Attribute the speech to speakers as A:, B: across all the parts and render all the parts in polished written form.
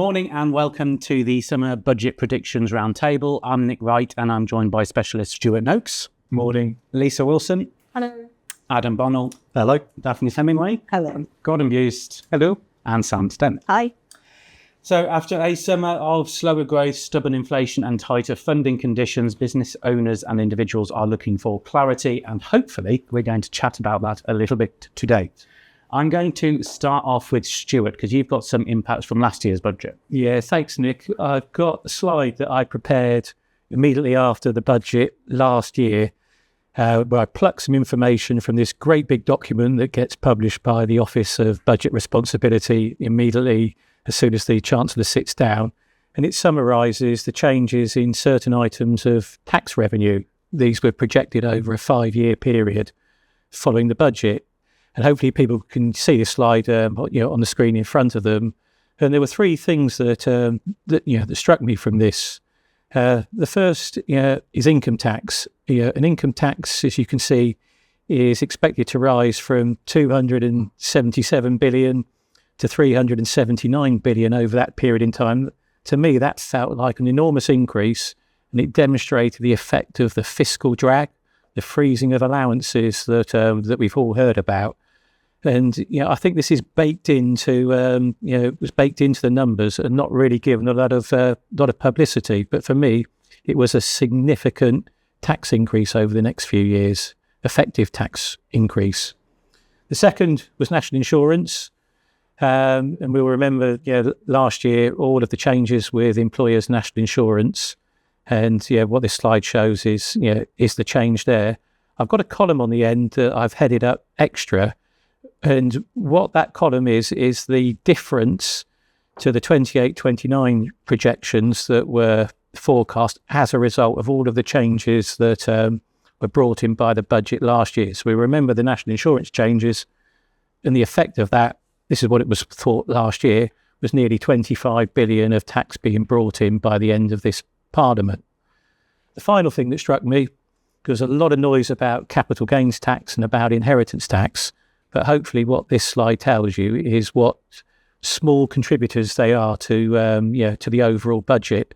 A: Morning and welcome to the Summer Budget Predictions Roundtable. I'm Nick Wright and I'm joined by specialist Stuart Noakes.
B: Morning.
A: Lisa Wilson.
C: Hello.
A: Adam Bonnell.
B: Hello.
A: Daphne Hemingway.
C: Hello.
A: Gordon Bust.
B: Hello.
A: And Sam Stent.
C: Hi.
A: So after a summer of slower growth, stubborn inflation and tighter funding conditions, business owners and individuals are looking for clarity, and hopefully we're going to chat about that a little bit today. I'm going to start off with Stuart because you've got some impacts from last year's budget.
B: Yeah, thanks, Nick. I've got a slide that I prepared immediately after the budget last year where I plucked some information from this great big document that gets published by the Office of Budget Responsibility immediately as soon as the Chancellor sits down. And it summarises the changes in certain items of tax revenue. These were projected over a 5-year period following the budget. And hopefully people can see this slide on the screen in front of them. And there were 3 things that struck me from this. The first is income tax. An income tax, as you can see, is expected to rise from 277 billion to 379 billion over that period in time. To me, that felt like an enormous increase, and it demonstrated the effect of the fiscal drag, the freezing of allowances that we've all heard about. And I think this is baked into was baked into the numbers and not really given a lot of publicity. But for me, it was a significant tax increase over the next few years, effective tax increase. The second was national insurance. And we'll remember, last year, all of the changes with employers' national insurance. And what this slide shows is the change there. I've got a column on the end that I've headed up extra. And what that column is the difference to the 28-29 projections that were forecast as a result of all of the changes that were brought in by the budget last year. So we remember the national insurance changes and the effect of that. This is what it was thought last year, was nearly 25 billion of tax being brought in by the end of this Parliament. The final thing that struck me, there was a lot of noise about capital gains tax and about inheritance tax, but hopefully what this slide tells you is what small contributors they are to the overall budget.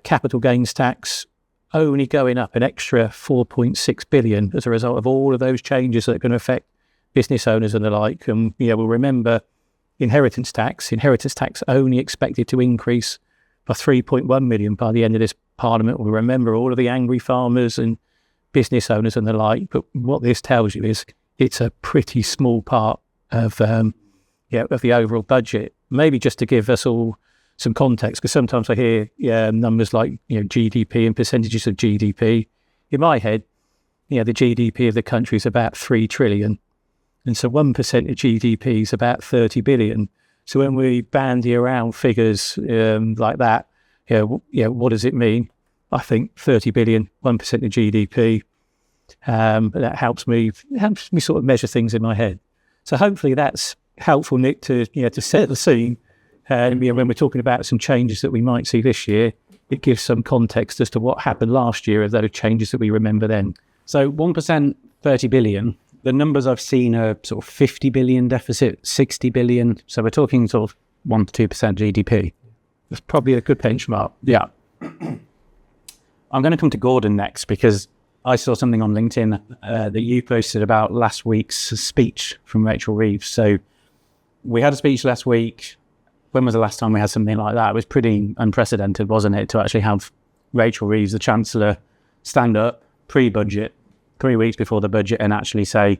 B: Capital gains tax only going up an extra 4.6 billion as a result of all of those changes that are going to affect business owners and the like. And we'll remember inheritance tax only expected to increase by 3.1 million by the end of this Parliament. We'll remember all of the angry farmers and business owners and the like. But what this tells you is it's a pretty small part of the overall budget. Maybe just to give us all some context, because sometimes I hear numbers like GDP and percentages of GDP. In my head, the GDP of the country is about 3 trillion. And so 1% of GDP is about 30 billion. So when we bandy around figures like that, what does it mean? I think 30 billion, 1% of GDP. That helps me sort of measure things in my head. So hopefully that's helpful, Nick, to set the scene. And when we're talking about some changes that we might see this year, it gives some context as to what happened last year of those changes that we remember then.
A: So 1%, 30 billion. The numbers I've seen are sort of 50 billion deficit, 60 billion. So we're talking sort of 1 to 2% GDP.
B: That's probably a good benchmark.
A: Yeah. I'm going to come to Gordon next because I saw something on LinkedIn that you posted about last week's speech from Rachel Reeves. So we had a speech last week. When was the last time we had something like that? It was pretty unprecedented, wasn't it, to actually have Rachel Reeves, the Chancellor, stand up pre-budget, 3 weeks before the budget, and actually say,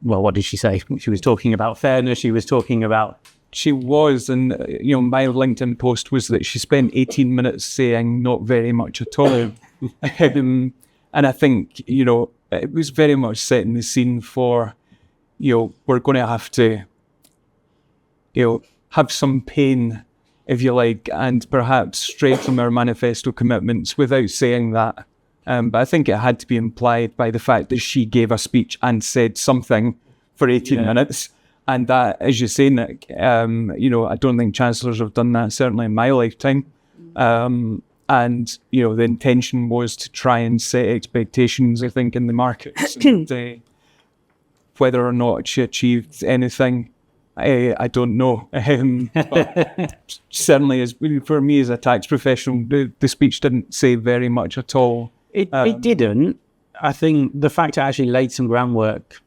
A: well, what did she say? She was talking about fairness. She was talking about...
D: She was, and my LinkedIn post was that she spent 18 minutes saying not very much at all. And I think, it was very much setting the scene for, we're going to have to, have some pain, if you like, and perhaps stray from our manifesto commitments without saying that. But I think it had to be implied by the fact that she gave a speech and said something for 18 minutes. And that, as you say, Nick, I don't think chancellors have done that, certainly in my lifetime. And, the intention was to try and set expectations, I think, in the markets. And, whether or not she achieved anything, I don't know. But certainly, for me as a tax professional, the speech didn't say very much at all.
A: It didn't. I think the fact it actually laid some groundwork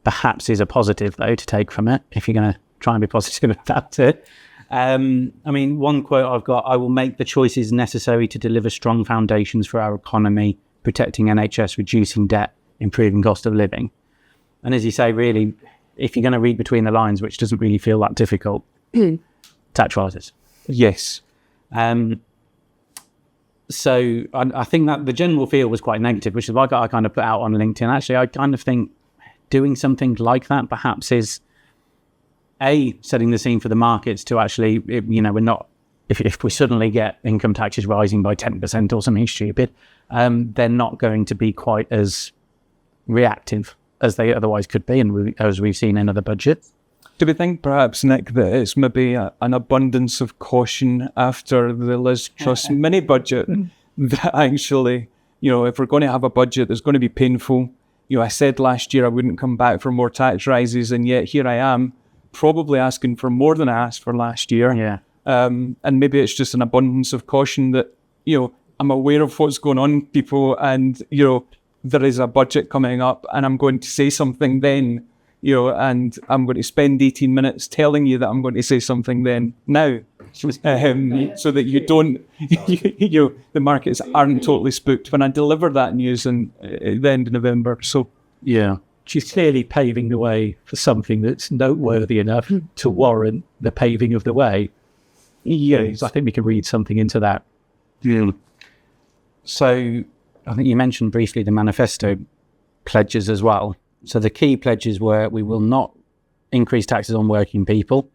A: perhaps is a positive, though, to take from it, if you're going to try and be positive about it. I mean, one quote I've got, "I will make the choices necessary to deliver strong foundations for our economy, protecting NHS, reducing debt, improving cost of living." And as you say, really, if you're going to read between the lines, which doesn't really feel that difficult, tax rises.
D: Yes.
A: So I think that the general feel was quite negative, which is why I kind of put out on LinkedIn. Actually, I kind of think doing something like that perhaps is setting the scene for the markets to actually, we're not, if we suddenly get income taxes rising by 10% or something stupid, they're not going to be quite as reactive as they otherwise could be, and as we've seen in other budgets.
D: Do we think perhaps, Nick, that it's maybe an abundance of caution after the Liz Truss mini budget that actually, if we're going to have a budget that's going to be painful, I said last year I wouldn't come back for more tax rises, and yet here I am, probably asking for more than I asked for last year.
A: Yeah.
D: And maybe it's just an abundance of caution that, I'm aware of what's going on, people, and, there is a budget coming up, and I'm going to say something then, and I'm going to spend 18 minutes telling you that I'm going to say something then now, so that you don't, the markets aren't totally spooked when I deliver that news at the end of November. So,
A: yeah.
B: She's clearly paving the way for something that's noteworthy enough to warrant the paving of the way. Yes, I think we can read something into that.
A: Yeah. So I think you mentioned briefly the manifesto pledges as well. So the key pledges were: we will not increase taxes on working people,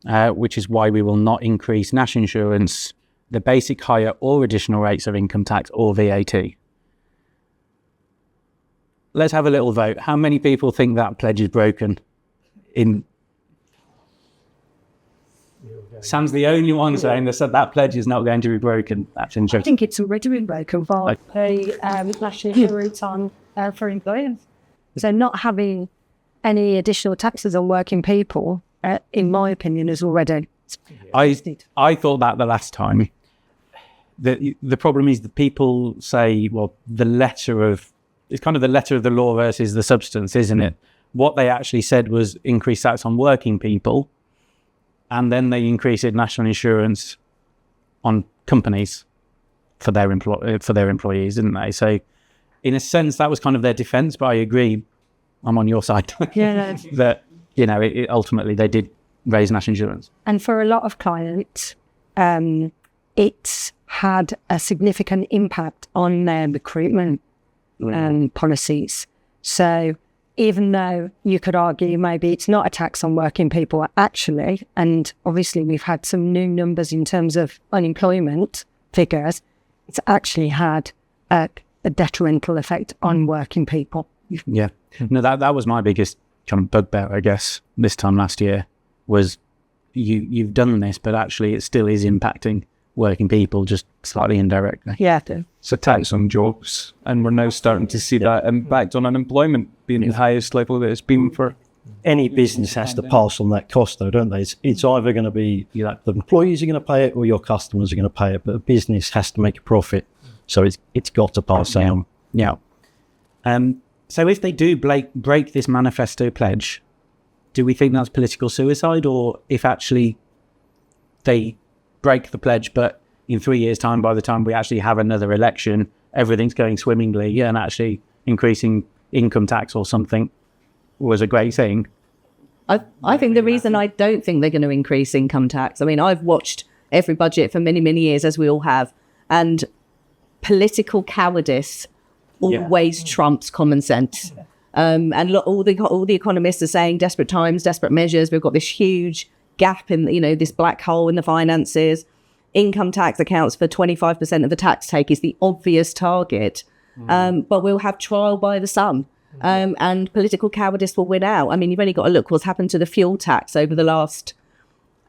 A: which is why we will not increase national insurance, the basic, higher or additional rates of income tax or VAT. Let's have a little vote. How many people think that pledge is broken? Sam's the only one saying that pledge is not going to be broken. That's
C: I
A: interesting.
C: think it's already been broken by the national insurance on for employers. So not having any additional taxes on working people, in my opinion, is already.
A: I thought that the last time. The problem is that people say, well, it's kind of the letter of the law versus the substance, isn't it? What they actually said was increase tax on working people, and then they increased national insurance on companies for their employees, didn't they? So, in a sense, that was kind of their defence. But I agree, I'm on your side.
C: Yeah.
A: That ultimately they did raise national insurance,
C: And for a lot of clients, it's had a significant impact on their recruitment policies. So even though you could argue maybe it's not a tax on working people, actually, and obviously we've had some new numbers in terms of unemployment figures, it's actually had a detrimental effect on working people.
A: Yeah. No, that was my biggest kind of bugbear, I guess, this time last year, was you've done this, but actually it still is impacting working people, just slightly indirectly.
C: Yeah.
D: it's a tax on jobs, and we're now starting to see that impact on unemployment being the highest level that it's been for.
E: Any business has to pass on that cost, though, don't they? It's either going to be the employees are going to pay it or your customers are going to pay it, but a business has to make a profit, so it's got to pass that on.
A: Yeah. So if they do break this manifesto pledge, do we think that's political suicide, or if actually they break the pledge, but in 3 years' time, by the time we actually have another election, everything's going swimmingly and actually increasing income tax or something was a great thing?
F: I think the reason I don't think they're going to increase income tax, I mean, I've watched every budget for many, many years, as we all have, and political cowardice always trumps common sense. And look, all the economists are saying desperate times, desperate measures. We've got this huge gap in, this black hole in the finances. Income tax accounts for 25% of the tax take is the obvious target. But we'll have trial by the sun. And political cowardice will win out. I mean, you've only got to look what's happened to the fuel tax over the last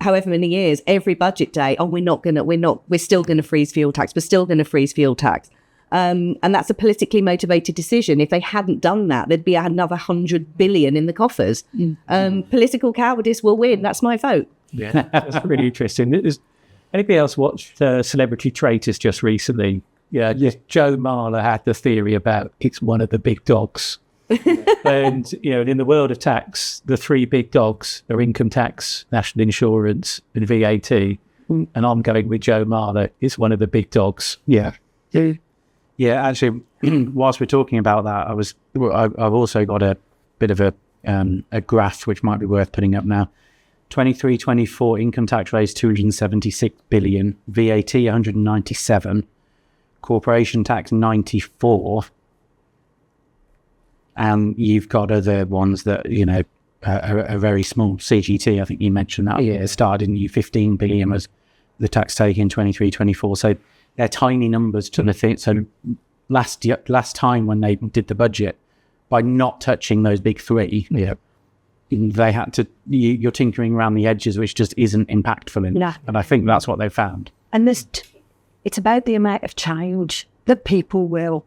F: however many years. Every budget day, we're still going to freeze fuel tax. We're still going to freeze fuel tax. And that's a politically motivated decision. If they hadn't done that, there'd be another 100 billion in the coffers. Political cowardice will win. That's my vote.
B: Yeah, that's really interesting. Anybody else watched Celebrity Traitors just recently? Yeah, Joe Marler had the theory about it's one of the big dogs. And, in the world of tax, the three big dogs are income tax, national insurance, and VAT. And I'm going with Joe Marler. It's one of the big dogs. Yeah.
A: Yeah, actually, whilst we're talking about that, I've also got a bit of a graph which might be worth putting up now. 23-24 income tax raised 276 billion, VAT 197, corporation tax 94, and you've got other ones that are very small. CGT, I think you mentioned that. Yeah, started in 15 billion was the tax take in 23-24. So they're tiny numbers to the thing. So last time when they did the budget, by not touching those big three, they had to. You're tinkering around the edges, which just isn't impactful enough. And I think that's what they found.
C: And it's about the amount of change that people will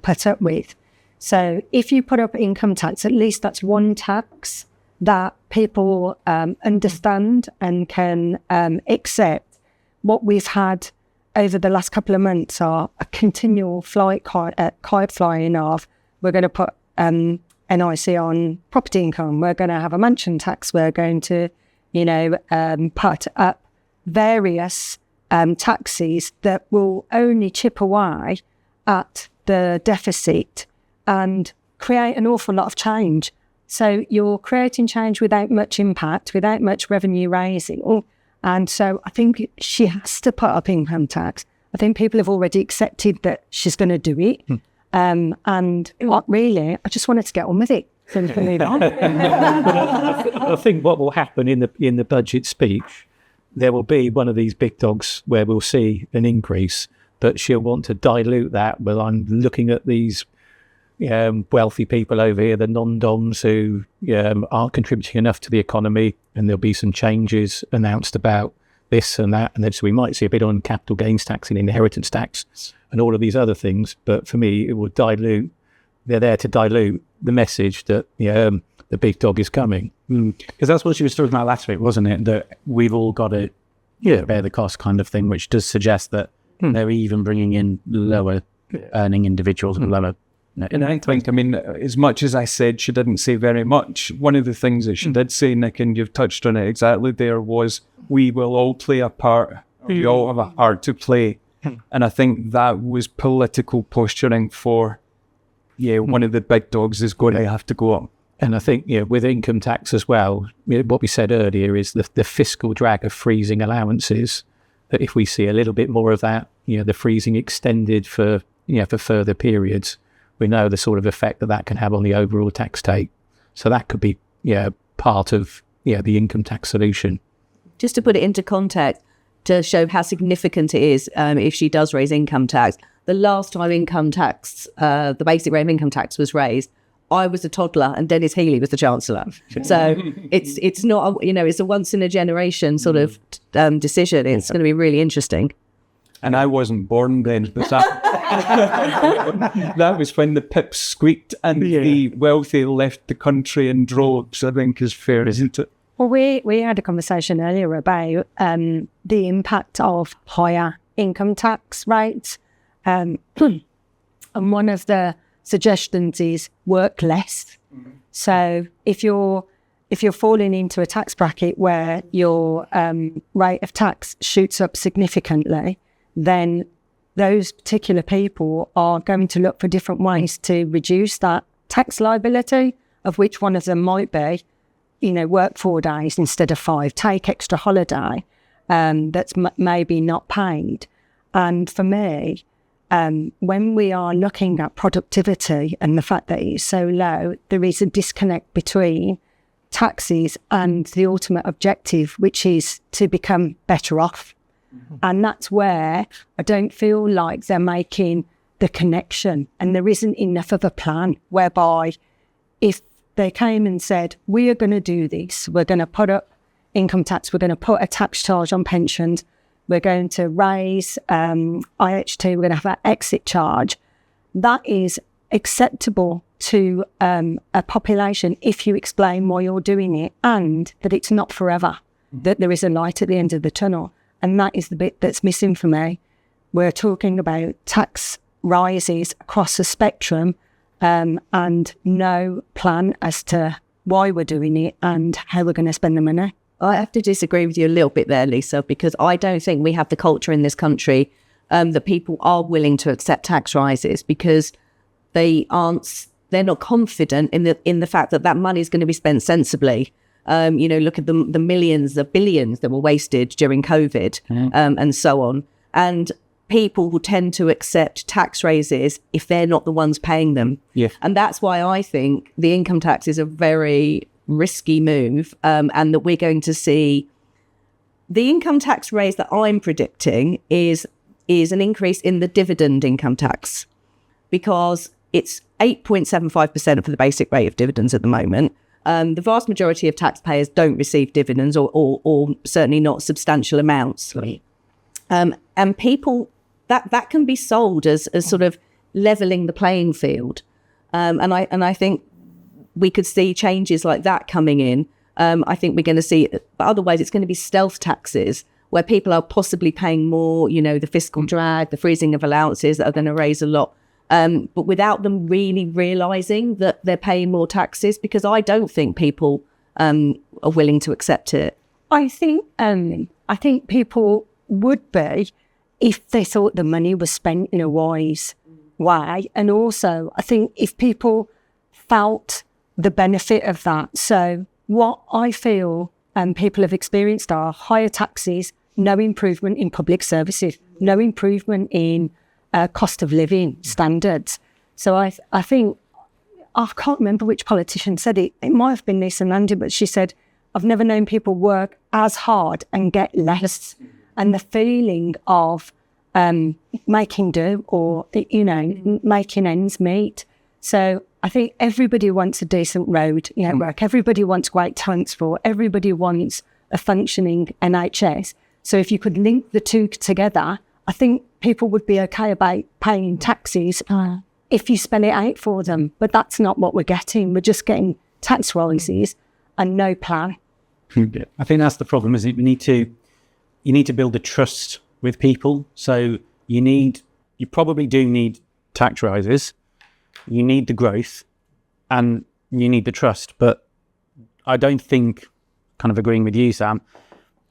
C: put up with. So if you put up income tax, at least that's one tax that people understand and can accept. What we've had over the last couple of months are a continual kite flying of, we're going to put NIC on property income, we're going to have a mansion tax, we're going to, put up various taxes that will only chip away at the deficit and create an awful lot of change. So you're creating change without much impact, without much revenue raising. And so I think she has to put up income tax. I think people have already accepted that she's going to do it. And what really, I just wanted to get on with it.
B: I think what will happen in the budget speech, there will be one of these big dogs where we'll see an increase, but she'll want to dilute that. Well, I'm looking at these wealthy people over here, the non-doms who aren't contributing enough to the economy, and there'll be some changes announced about this and that, and then so we might see a bit on capital gains tax and inheritance tax and all of these other things. But for me, it will dilute. They're there to dilute the message that the big dog is coming.
A: Because that's what she was talking about last week, wasn't it? That we've all got to bear the cost kind of thing, which does suggest that they're even bringing in lower earning individuals and lower.
D: And I think, as much as I said she didn't say very much, one of the things that she did say, Nick, and you've touched on it exactly there, was we will all play a part. We all have a part to play. And I think that was political posturing for, one of the big dogs is going to have to go up.
B: And I think, with income tax as well, what we said earlier is the fiscal drag of freezing allowances, that if we see a little bit more of that, the freezing extended for further periods, we know the sort of effect that can have on the overall tax take. So that could be part of the income tax solution.
F: Just to put it into context, to show how significant it is if she does raise income tax. The last time income tax, the basic rate of income tax was raised, I was a toddler and Dennis Healy was the Chancellor. So it's not, it's a once in a generation sort of decision. It's going to be really interesting.
D: And I wasn't born then, but that was when the pips squeaked and the wealthy left the country in droves, I think is fair, isn't it?
C: Well, we had a conversation earlier about the impact of higher income tax rates. And one of the suggestions is work less. So if you're falling into a tax bracket where your rate of tax shoots up significantly, then those particular people are going to look for different ways to reduce that tax liability, of which one of them might be, work 4 days instead of 5, take extra holiday that's maybe not paid. And for me, when we are looking at productivity and the fact that it's so low, there is a disconnect between taxes and the ultimate objective, which is to become better off. And that's where I don't feel like they're making the connection, and there isn't enough of a plan whereby if they came and said, we are going to do this, we're going to put up income tax, we're going to put a tax charge on pensions, we're going to raise IH2, we're going to have an exit charge. That is acceptable to a population if you explain why you're doing it and that it's not forever, that there is a light at the end of the tunnel. And that is the bit that's missing for me. We're talking about tax rises across the spectrum and no plan as to why we're doing it and how we're going to spend the money.
F: I have to disagree with you a little bit there, Lisa, because I don't think we have the culture in this country that people are willing to accept tax rises because they're not confident in the fact that money is going to be spent sensibly. Look at the millions, the billions that were wasted during COVID and so on. And people will tend to accept tax raises if they're not the ones paying them.
A: Yeah.
F: And that's why I think the income tax is a very risky move and that we're going to see the income tax raise that I'm predicting is an increase in the dividend income tax because it's 8.75% for the basic rate of dividends at the moment. The vast majority of taxpayers don't receive dividends or certainly not substantial amounts. And people, that can be sold as sort of levelling the playing field. And I think we could see changes like that coming in. I think we're going to see, but otherwise it's going to be stealth taxes where people are possibly paying more, the fiscal drag, the freezing of allowances that are going to raise a lot. But without them really realising that they're paying more taxes, because I don't think people are willing to accept it.
C: I think people would be if they thought the money was spent in a wise way. And also, I think if people felt the benefit of that. So what I feel people have experienced are higher taxes, no improvement in public services, no improvement in cost of living standards. So I think, I can't remember which politician said it. It might have been Lisa Nandy, but she said, I've never known people work as hard and get less. And the feeling of making do or, making ends meet. So I think everybody wants a decent road network. Everybody wants great transport. Everybody wants a functioning NHS. So if you could link the two together, I think people would be okay about paying taxes if you spell it out for them. But that's not what we're getting. We're just getting tax rises and no plan.
A: I think that's the problem, isn't it? You need to build a trust with people. So you probably do need tax rises. You need the growth and you need the trust. But I don't think, kind of agreeing with you, Sam,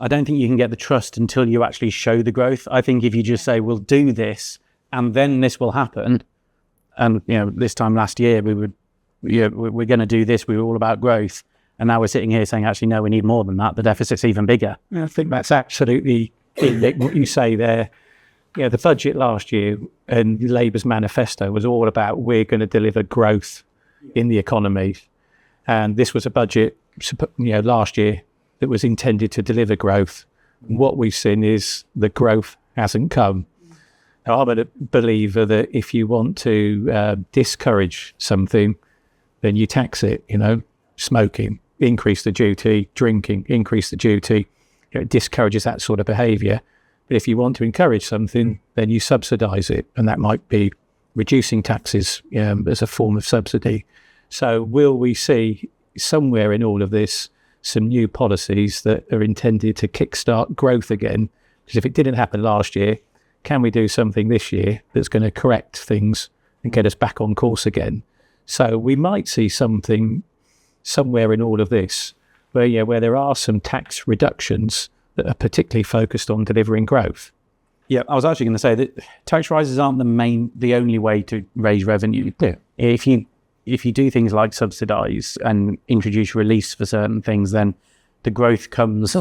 A: I don't think you can get the trust until you actually show the growth. I think if you just say, we'll do this and then this will happen. And, this time last year, we're going to do this. We were all about growth. And now we're sitting here saying, actually, no, we need more than that. The deficit's even bigger.
B: I think that's absolutely what you say there. The budget last year and Labour's manifesto was all about we're going to deliver growth in the economy. And this was a budget, last year that was intended to deliver growth. What we've seen is the growth hasn't come. Now, I'm a believer that if you want to discourage something, then you tax it, smoking, increase the duty, drinking, increase the duty. It discourages that sort of behaviour. But if you want to encourage something, then you subsidise it. And that might be reducing taxes as a form of subsidy. So will we see somewhere in all of this some new policies that are intended to kickstart growth again? Because if it didn't happen last year, can we do something this year that's going to correct things and get us back on course again? So we might see something somewhere in all of this where there are some tax reductions that are particularly focused on delivering growth.
A: Yeah, I was actually going to say that tax rises aren't the only way to raise revenue.
B: Yeah.
A: If you do things like subsidise and introduce release for certain things, then the growth comes.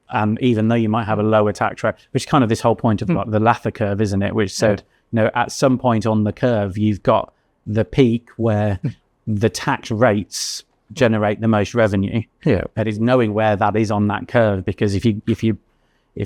A: And even though you might have a lower tax rate, which is kind of this whole point of like the Laffer curve, isn't it? Which said, at some point on the curve, you've got the peak where the tax rates generate the most revenue.
B: Yeah.
A: That is knowing where that is on that curve, because if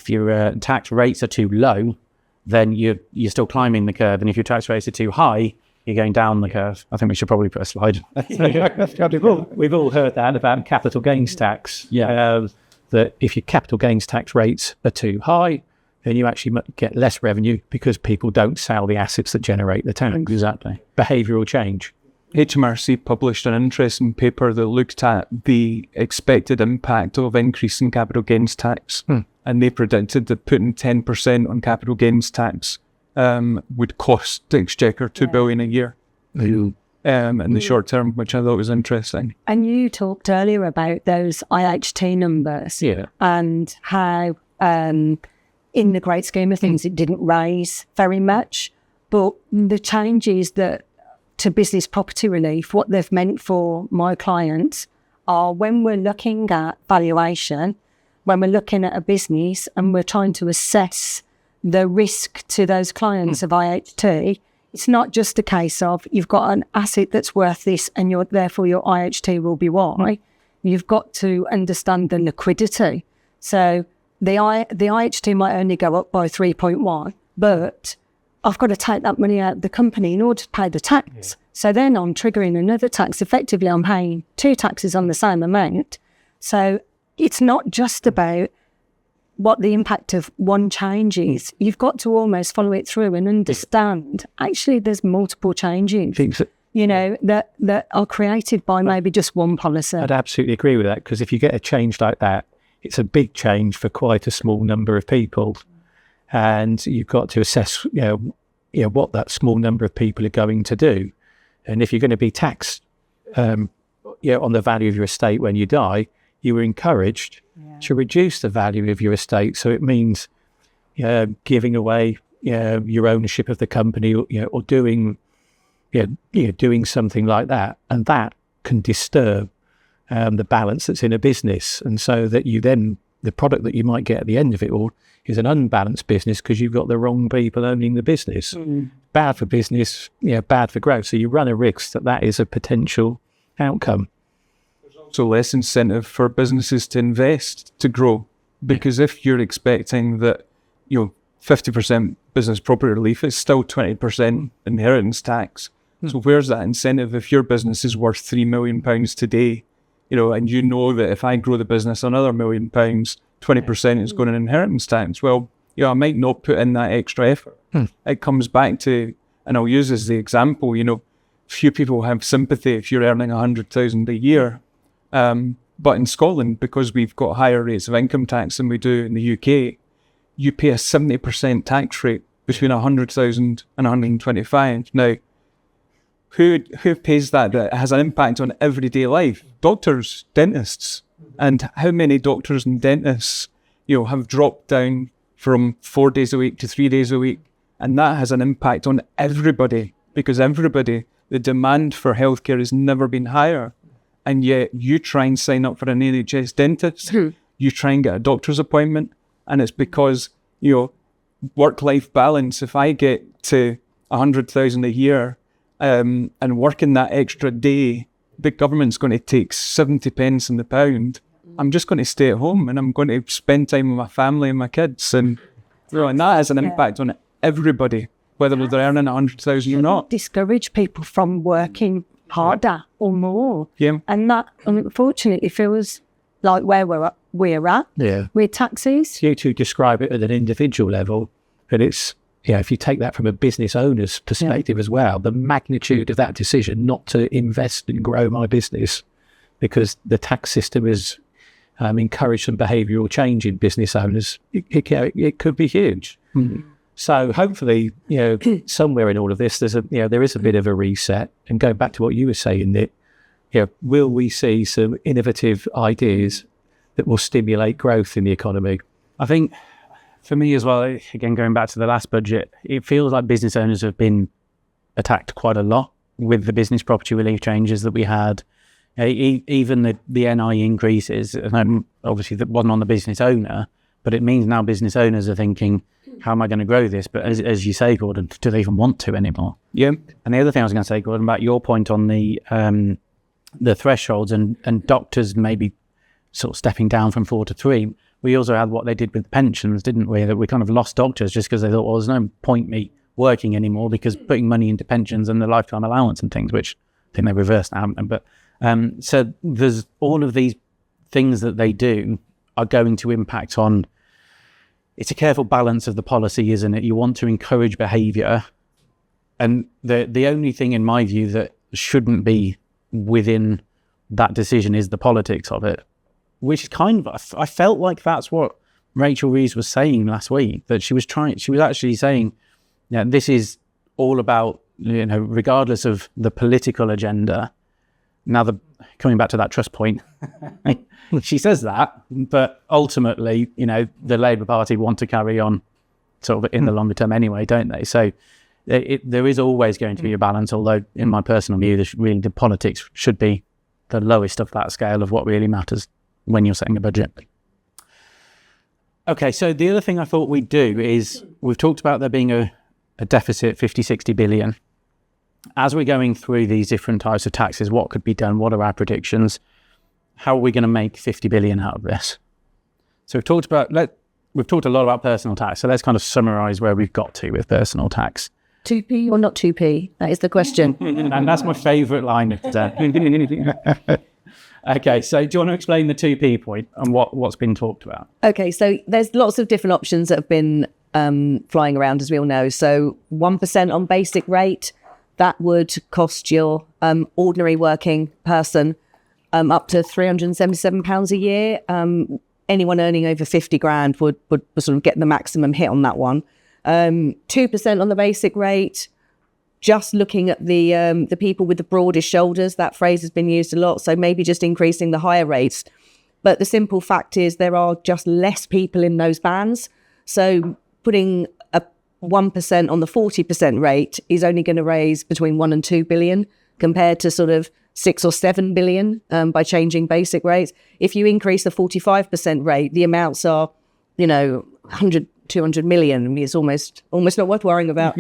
A: your tax rates are too low, then you're still climbing the curve, and if your tax rates are too high, you're going down the curve. I think we should probably put a slide.
B: We've all heard that about capital gains tax.
A: Yeah.
B: That if your capital gains tax rates are too high, then you actually get less revenue because people don't sell the assets that generate the tax.
A: Exactly.
B: Behavioural change.
D: HMRC published an interesting paper that looked at the expected impact of increasing capital gains tax. And they predicted that putting 10% on capital gains tax would cost the Exchequer $2 billion a year in the short term, which I thought was interesting.
C: And you talked earlier about those IHT numbers and how in the great scheme of things it didn't raise very much, but the changes that to business property relief, what they've meant for my clients are when we're looking at valuation, when we're looking at a business and we're trying to assess the risk to those clients of IHT, it's not just a case of you've got an asset that's worth this and therefore your IHT will be Y. You've got to understand the liquidity. So the IHT might only go up by 3.1, but I've got to take that money out of the company in order to pay the tax. So then I'm triggering another tax. Effectively, I'm paying 2 taxes on the same amount. So it's not just about what the impact of one change is. You've got to almost follow it through and understand, actually, there's multiple changes, that are created by maybe just one policy.
B: I'd absolutely agree with that, because if you get a change like that, it's a big change for quite a small number of people. And you've got to assess, what that small number of people are going to do. And if you're going to be taxed, on the value of your estate when you die, you were encouraged to reduce the value of your estate. So it means giving away your ownership of the company, or doing something like that, and that can disturb the balance that's in a business, and so that you then the product that you might get at the end of it all is an unbalanced business because you've got the wrong people owning the business. Bad for business, bad for growth. So you run a risk that is a potential outcome.
D: So less incentive for businesses to invest to grow, because if you're expecting that 50% business property relief, it's still 20% inheritance tax. So where's that incentive if your business is worth £3 million today, and you know that if I grow the business another £1 million, 20% is going in inheritance tax? Well, I might not put in that extra effort. It comes back to, and I'll use as the example, few people have sympathy if you're earning 100,000 a year. But in Scotland, because we've got higher rates of income tax than we do in the UK, you pay a 70% tax rate between 100,000 and 125. Now, who pays that? That has an impact on everyday life? Doctors, dentists. And how many doctors and dentists, have dropped down from 4 days a week to 3 days a week? And that has an impact on everybody, because the demand for healthcare has never been higher. And yet you try and sign up for an NHS dentist, you try and get a doctor's appointment, and it's because, work-life balance, if I get to 100,000 a year and working that extra day, the government's going to take 70 pence in the pound. I'm just going to stay at home and I'm going to spend time with my family and my kids. And, and that has an impact on everybody, whether they're earning 100,000 or not.
C: Discourage people from working harder or more.
D: Yeah.
C: And that, unfortunately, feels like where we're at with taxes.
B: You two describe it at an individual level, but it's, if you take that from a business owner's perspective as well, the magnitude of that decision not to invest and grow my business because the tax system has encouraged some behavioural change in business owners, it could be huge. So hopefully, somewhere in all of this, there is a bit of a reset. And going back to what you were saying, Nick, will we see some innovative ideas that will stimulate growth in the economy?
A: I think for me as well, again, going back to the last budget, it feels like business owners have been attacked quite a lot with the business property relief changes that we had. Even the NI increases, and obviously that wasn't on the business owner, but it means now business owners are thinking, how am I going to grow this? But as you say, Gordon, do they even want to anymore?
D: Yeah.
A: And the other thing I was going to say, Gordon, about your point on the thresholds and doctors maybe sort of stepping down from 4 to 3, we also had what they did with pensions, didn't we? That we kind of lost doctors just because they thought, well, there's no point me working anymore because putting money into pensions and the lifetime allowance and things, which I think they reversed now. But so there's all of these things that they do are going to impact on it's a careful balance of the policy, isn't it? You want to encourage behaviour, and the only thing in my view that shouldn't be within that decision is the politics of it, which is kind of, I felt like that's what Rachel Reeves was saying last week, that she was actually saying, yeah, this is all about, regardless of the political agenda. Now, coming back to that trust point, she says that, but ultimately, the Labour Party want to carry on sort of in the longer term anyway, don't they? So there is always going to be a balance, although in my personal view, the politics should be the lowest of that scale of what really matters when you're setting a budget. Okay, so the other thing I thought we'd do is, we've talked about there being a deficit, 50-60 billion. As we're going through these different types of taxes, what could be done? What are our predictions? How are we going to make 50 billion out of this? So we've talked a lot about personal tax. So let's kind of summarise where we've got to with personal tax.
F: 2p or not 2p? That is the question.
A: And that's my favourite line of today. Okay, so do you want to explain the 2p point and what's been talked about?
F: Okay, so there's lots of different options that have been flying around, as we all know. So 1% on basic rate, that would cost your ordinary working person up to £377 a year. Anyone earning over 50 grand would sort of get the maximum hit on that one. 2% on the basic rate. Just looking at the people with the broadest shoulders, that phrase has been used a lot. So maybe just increasing the higher rates. But the simple fact is there are just less people in those bands. So putting a 1% on the 40% rate is only going to raise between 1 and 2 billion compared to sort of 6 or 7 billion by changing basic rates. If you increase the 45% rate, the amounts are, 100, 200 million. It's almost not worth worrying about.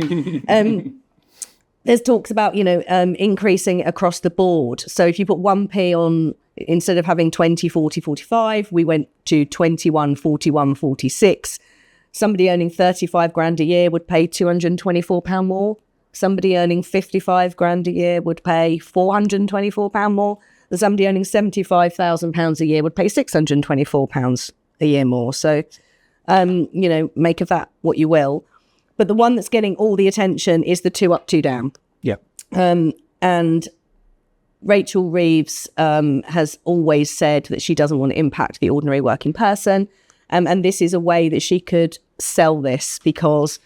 F: There's talks about, increasing across the board. So if you put 1p on, instead of having 20, 40, 45, we went to 21, 41, 46. Somebody earning 35 grand a year would pay £224 more. Somebody earning 55 grand a year would pay £424 more. And somebody earning £75,000 a year would pay £624 a year more. So, make of that what you will. But the one that's getting all the attention is the 2 up, 2 down.
A: Yeah.
F: And Rachel Reeves has always said that she doesn't want to impact the ordinary working person. And this is a way that she could sell this, because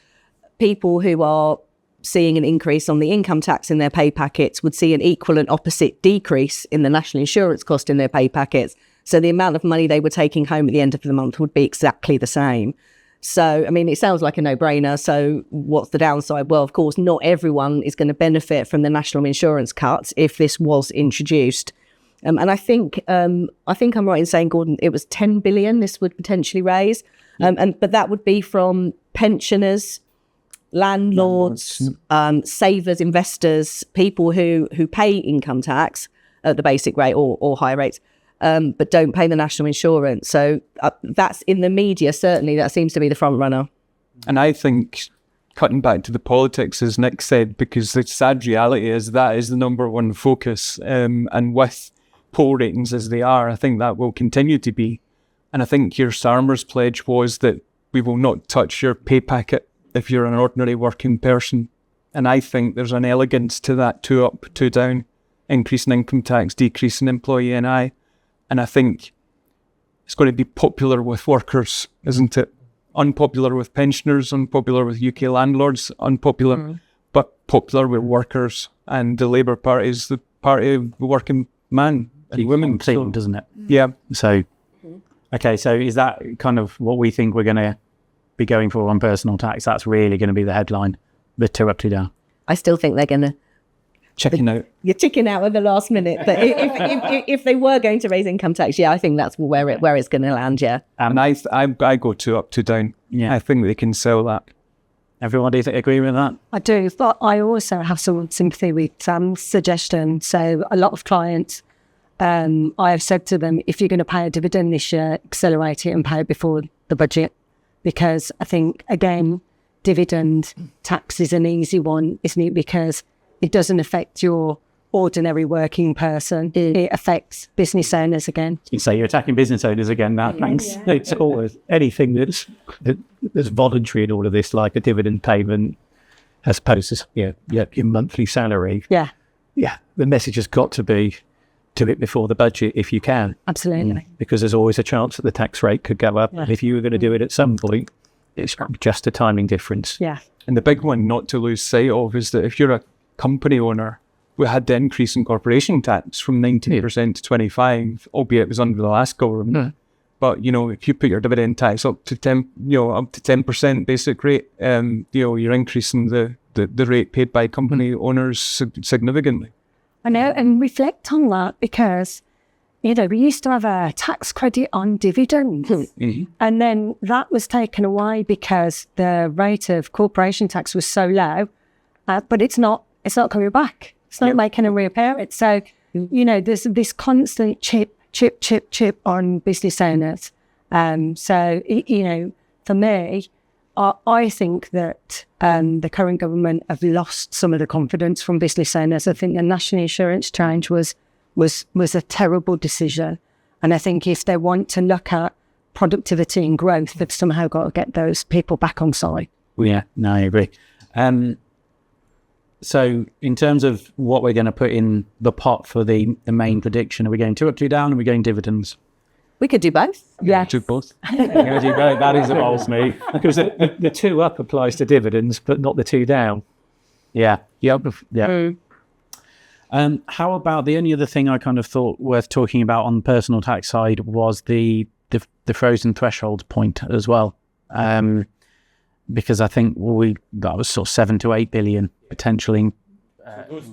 F: people who are seeing an increase on the income tax in their pay packets would see an equal and opposite decrease in the national insurance cost in their pay packets. So the amount of money they were taking home at the end of the month would be exactly the same. So, it sounds like a no-brainer. So what's the downside? Well, of course, not everyone is going to benefit from the national insurance cuts if this was introduced. And I think I'm right in saying, Gordon, it was 10 billion this would potentially raise. But that would be from pensioners, landlords, savers, investors, people who pay income tax at the basic rate or higher rates, but don't pay the national insurance. So that's in the media, certainly, that seems to be the front runner.
D: And I think, cutting back to the politics, as Nick said, because the sad reality is that is the number one focus. And with poll ratings as they are, I think that will continue to be. And I think Keir Starmer's pledge was that we will not touch your pay packet if you're an ordinary working person. And I think there's an elegance to that 2 up, 2 down, increase in income tax, decrease in employee NI. And I think it's going to be popular with workers, isn't it? Unpopular with pensioners, unpopular with UK landlords, unpopular, but popular with workers. And the Labour Party is the party of the working man and women.
A: Completely, doesn't it?
D: Yeah.
A: So, okay, so is that kind of what we think we're going to be going for on personal tax? That's really going to be the headline, the 2 up, 2 down.
F: I still think they're going to...
D: Checking out.
F: You're ticking out at the last minute. But if they were going to raise income tax, I think that's where it's going to land, yeah.
D: And I go 2 up, 2 down.
A: Yeah.
D: I think they can sell that.
A: Everyone, do you agree with that?
C: I do, but I also have some sympathy with Sam's suggestion. So a lot of clients, I have said to them, if you're going to pay a dividend this year, accelerate it and pay it before the budget. Because I think, again, dividend tax is an easy one, isn't it? Because it doesn't affect your ordinary working person. It affects business owners again.
A: You say you're attacking business owners again now. Thanks.
B: It's always anything that's voluntary in all of this, like a dividend payment, as opposed to your monthly salary.
C: Yeah,
B: The message has got to be do it before the budget if you can,
C: absolutely.
B: because there's always a chance that the tax rate could go up. And if you were going to do it at some point, it's just a timing difference.
C: Yeah.
D: And the big one not to lose sight of is that if you're a company owner, we had the increase in corporation tax from 19% to 25%, albeit it was under the last government. But, if you put your dividend tax up to 10% basic rate, you're increasing the rate paid by company owners significantly.
C: I know, and reflect on that because, we used to have a tax credit on dividends, and then that was taken away because the rate of corporation tax was so low, but it's not coming back. It's not making a reappearance. So, there's this constant chip on business owners. For me, I think that the current government have lost some of the confidence from business owners. I think the national insurance change was a terrible decision. And I think if they want to look at productivity and growth, they've somehow got to get those people back on side.
A: Yeah, no, I agree. So in terms of what we're going to put in the pot for the main prediction, are we going 2 up, 2 down, or are we going dividends?
F: We could do both.
C: Yeah.
D: Do both.
A: That is involves me.
B: Because the 2 up applies to dividends, but not the 2 down.
A: Yeah. How about the only other thing I kind of thought worth talking about on the personal tax side was the frozen threshold point as well. Because I think that was sort of 7 to 8 billion potentially.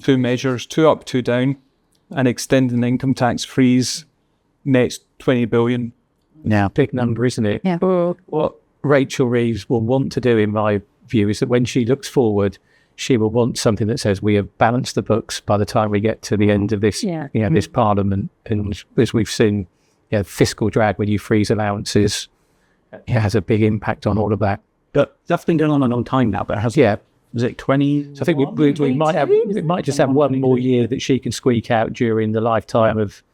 D: 2 measures, 2 up, 2 down, and extending the income tax freeze next 20 billion.
A: Yeah.
B: Big number, isn't it?
C: Yeah.
B: What Rachel Reeves will want to do, in my view, is that when she looks forward, she will want something that says we have balanced the books by the time we get to the end of this, this parliament. And as we've seen, fiscal drag when you freeze allowances, it has a big impact on all of that.
A: But that's been going on a long time now, but was it 20?
B: So I think we might just have one more year that she can squeak out during the lifetime of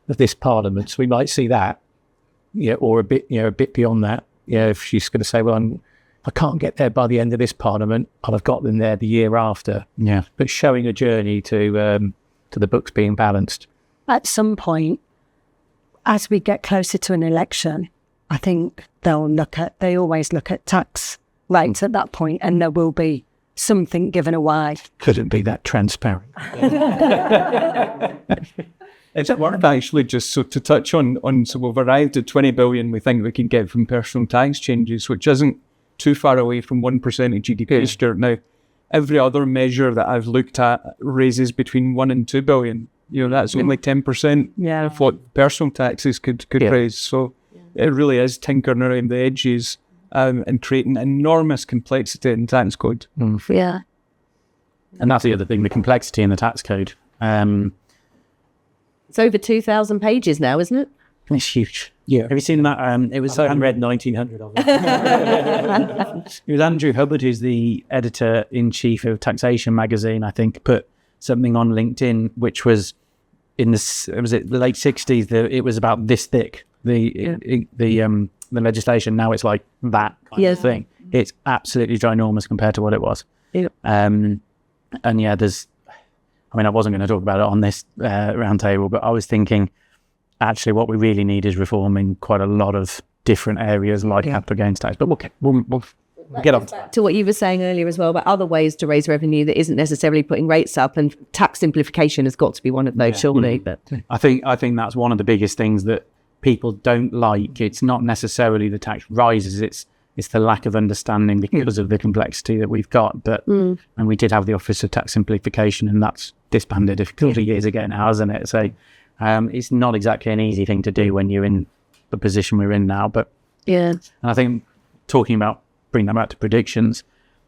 B: this parliament. So we might see that, or a bit beyond that. If she's going to say, well, I can't get there by the end of this parliament, I'll have got them there the year after.
A: Yeah. But
B: showing a journey to the books being balanced.
C: At some point, as we get closer to an election, I think they always look at tax rates at that point, and there will be something given away.
B: Couldn't be that transparent.
D: It's worth actually just so to touch on so we've arrived at 20 billion we think we can get from personal tax changes, which isn't too far away from 1% of GDP. Now, every other measure that I've looked at raises between 1 and 2 billion. That's only 10% of what personal taxes could raise. So it really is tinkering around the edges and creating enormous complexity in the tax code.
F: Yeah.
A: And that's the other thing, the complexity in the tax code.
F: It's over 2,000 pages now, isn't it?
A: It's huge. Yeah. Have you seen that? It was
B: I haven't read 1,900 of it.
A: It was Andrew Hubbard, who's the editor-in-chief of Taxation magazine, I think, put something on LinkedIn, which was in the late 60s. It was about this thick. The legislation. Now it's like that kind of thing. It's absolutely ginormous compared to what it was.
F: Yeah.
A: And I wasn't going to talk about it on this roundtable, but I was thinking, actually, what we really need is reform in quite a lot of different areas, like capital gains tax. But we'll get on
F: to what you were saying earlier as well about other ways to raise revenue that isn't necessarily putting rates up, and tax simplification has got to be one of those, surely. But
A: I think that's one of the biggest things that people don't like. It's not necessarily the tax rises; it's the lack of understanding because of the complexity that we've got. But and we did have the Office of Tax Simplification, and that's disbanded a couple of years ago now, hasn't it? So it's not exactly an easy thing to do when you're in the position we're in now. But and I think bring that back to predictions,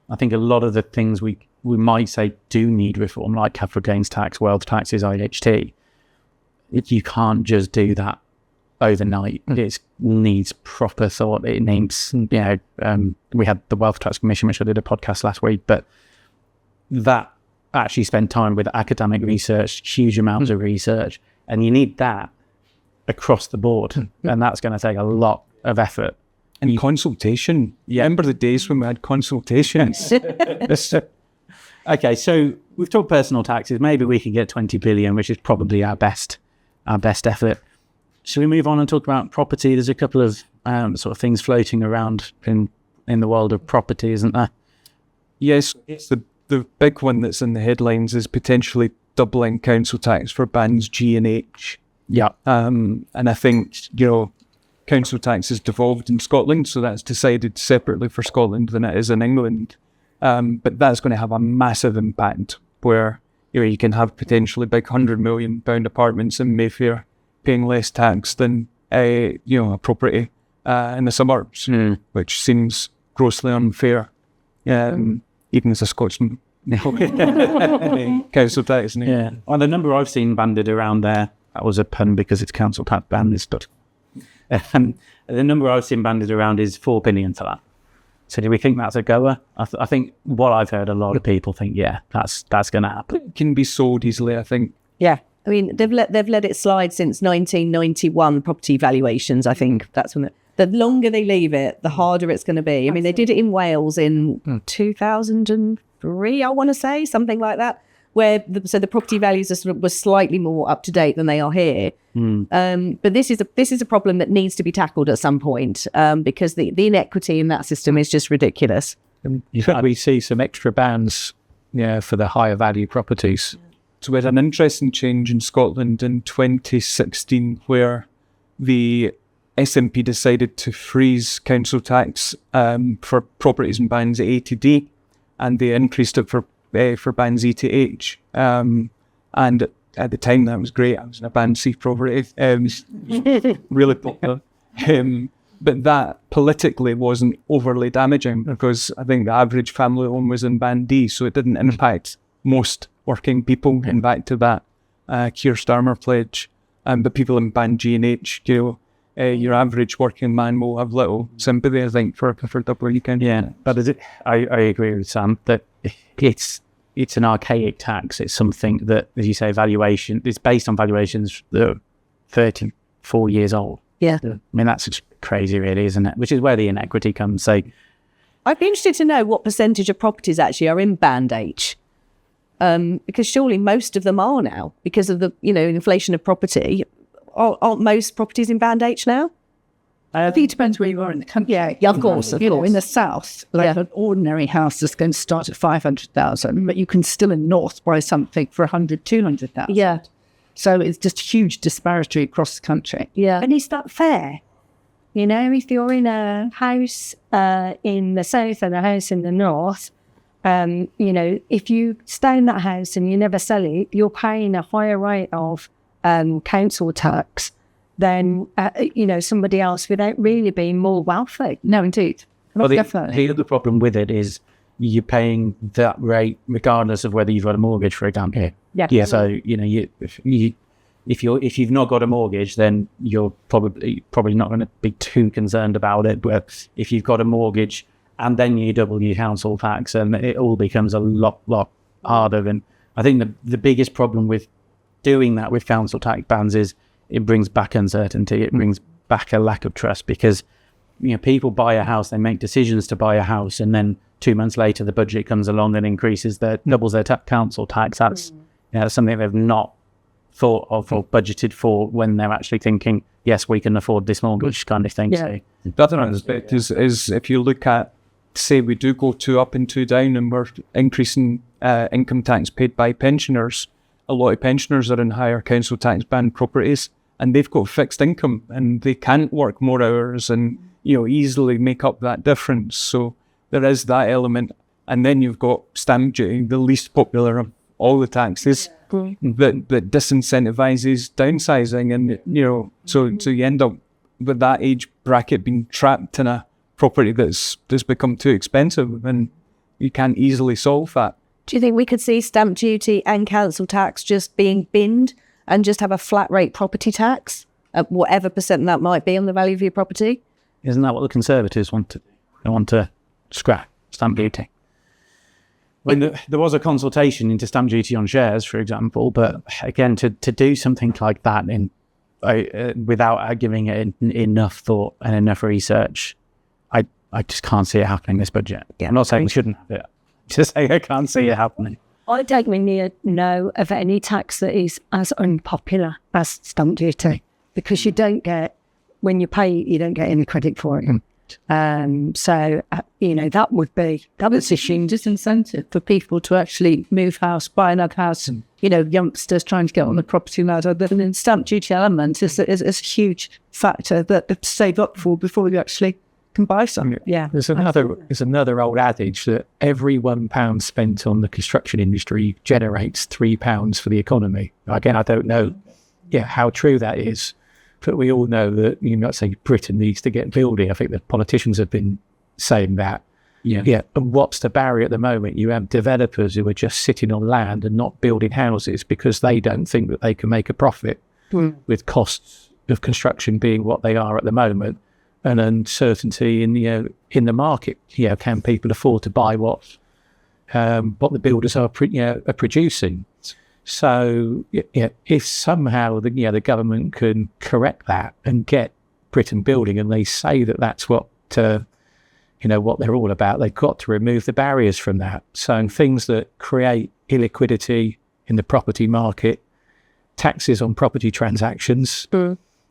A: I think a lot of the things we might say do need reform, like capital gains tax, wealth taxes, IHT, you can't just do that overnight. It needs proper thought. It needs, we had the Wealth Tax Commission, which I did a podcast last week, but that actually spent time with academic research, huge amounts of research, and you need that across the board, and that's going to take a lot of effort.
D: And consultation. Yeah. Remember the days when we had consultations?
A: Okay, so we've talked personal taxes. Maybe we can get 20 billion, which is probably our best effort. Should we move on and talk about property? There's a couple of sort of things floating around in the world of property, isn't there?
D: Yes, the big one that's in the headlines is potentially doubling council tax for bands G and H.
A: Yeah.
D: And I think, council tax is devolved in Scotland, so that's decided separately for Scotland than it is in England. But that's going to have a massive impact where you can have potentially big £100 million apartments in Mayfair paying less tax than a property in the suburbs, which seems grossly unfair. Even as a Scotsman. Council tax.
A: Yeah. Well, the number I've seen banded around there, that was a pun because it's council tax banded, but the number I've seen banded around is 4 billion for that. So do we think that's a goer? I think what I've heard, a lot of people think, yeah, that's going to happen.
D: It can be sold easily, I think.
F: Yeah. I mean, they've let it slide since 1991, property valuations. I think that's when the longer they leave it, the harder it's going to be. I mean, they did it in Wales in 2003, I want to say, something like that, where the property values were slightly more up to date than they are here. But this is a problem that needs to be tackled at some point because the inequity in that system is just ridiculous.
B: In fact, we see some extra bans for the higher value properties.
D: So we had an interesting change in Scotland in 2016 where the SNP decided to freeze council tax for properties in bands A to D, and they increased it for bands E to H. And at the time, that was great. I was in a band C property. Really popular. But that politically wasn't overly damaging because I think the average family home was in band D, so it didn't impact most working people. And back to that Keir Starmer pledge. But people in band G and H, your average working man will have little sympathy, I think, for doubling council.
A: Yeah, but I agree with Sam that it's an archaic tax. It's something that, as you say, it's based on valuations that are 34 years old.
F: Yeah.
A: I mean, that's just crazy, really, isn't it? Which is where the inequity comes. So
F: I'd be interested to know what percentage of properties actually are in band H. Because surely most of them are now because of the inflation of property. Aren't most properties in band H now?
G: I think it depends where you are in the country.
F: Yeah, of course.
G: In the south, an ordinary house is going to start at 500,000, but you can still in the north buy something for 100, 200,000.
F: Yeah.
G: So it's just huge disparity across the country.
F: Yeah.
C: And is that fair? If you're in a house in the south and a house in the north, if you stay in that house and you never sell it, you're paying a higher rate of council tax than somebody else without really being more wealthy.
G: No, indeed.
A: Well,
G: Definitely.
A: the other problem with it is you're paying that rate regardless of whether you've got a mortgage, for example.
C: Yeah.
A: So if you've not got a mortgage, then you're probably not going to be too concerned about it. But if you've got a mortgage and then you double your council tax, and it all becomes a lot harder. And I think the biggest problem with doing that with council tax bans is it brings back uncertainty. It brings back a lack of trust because people buy a house, they make decisions to buy a house, and then 2 months later the budget comes along and doubles their council tax. That's something they've not thought of or budgeted for when they're actually thinking, yes, we can afford this mortgage kind of thing.
F: Yeah.
A: So
D: The other aspect is if you look at, say, we do go 2 up and 2 down and we're increasing income tax paid by pensioners, a lot of pensioners are in higher council tax band properties and they've got fixed income and they can't work more hours and easily make up that difference. So there is that element. And then you've got stamp duty, the least popular of all the taxes, that disincentivizes downsizing. And, so you end up with that age bracket being trapped in a property that's become too expensive and you can't easily solve that.
F: Do you think we could see stamp duty and council tax just being binned and just have a flat rate property tax at whatever percent that might be on the value of your property?
A: isn't that what the Conservatives want to do? They want to scrap stamp duty. There was a consultation into stamp duty on shares, for example, but again, to do something like that without giving it enough thought and enough research, I just can't see it happening this budget. I'm not saying we shouldn't have it. Just saying I can't see it happening.
C: I don't really know of any tax that is as unpopular as stamp duty, because you don't get, when you pay, you don't get any credit for it. So, that would be
G: It's a huge disincentive for people to actually move house, buy another house, and, youngsters trying to get on the property ladder. The stamp duty element is a huge factor that to save up for before you actually can buy something.
C: Yeah.
B: There's another old adage that every £1 spent on the construction industry generates £3 for the economy. Again, I don't know how true that is, but we all know that you might say Britain needs to get building. I think the politicians have been saying that. Yeah. And what's the barrier at the moment? You have developers who are just sitting on land and not building houses because they don't think that they can make a profit with costs of construction being what they are at the moment. And uncertainty in the market. Can people afford to buy what the builders are producing? So if somehow the government can correct that and get Britain building, and they say that that's what what they're all about, they've got to remove the barriers from that. So things that create illiquidity in the property market, taxes on property transactions,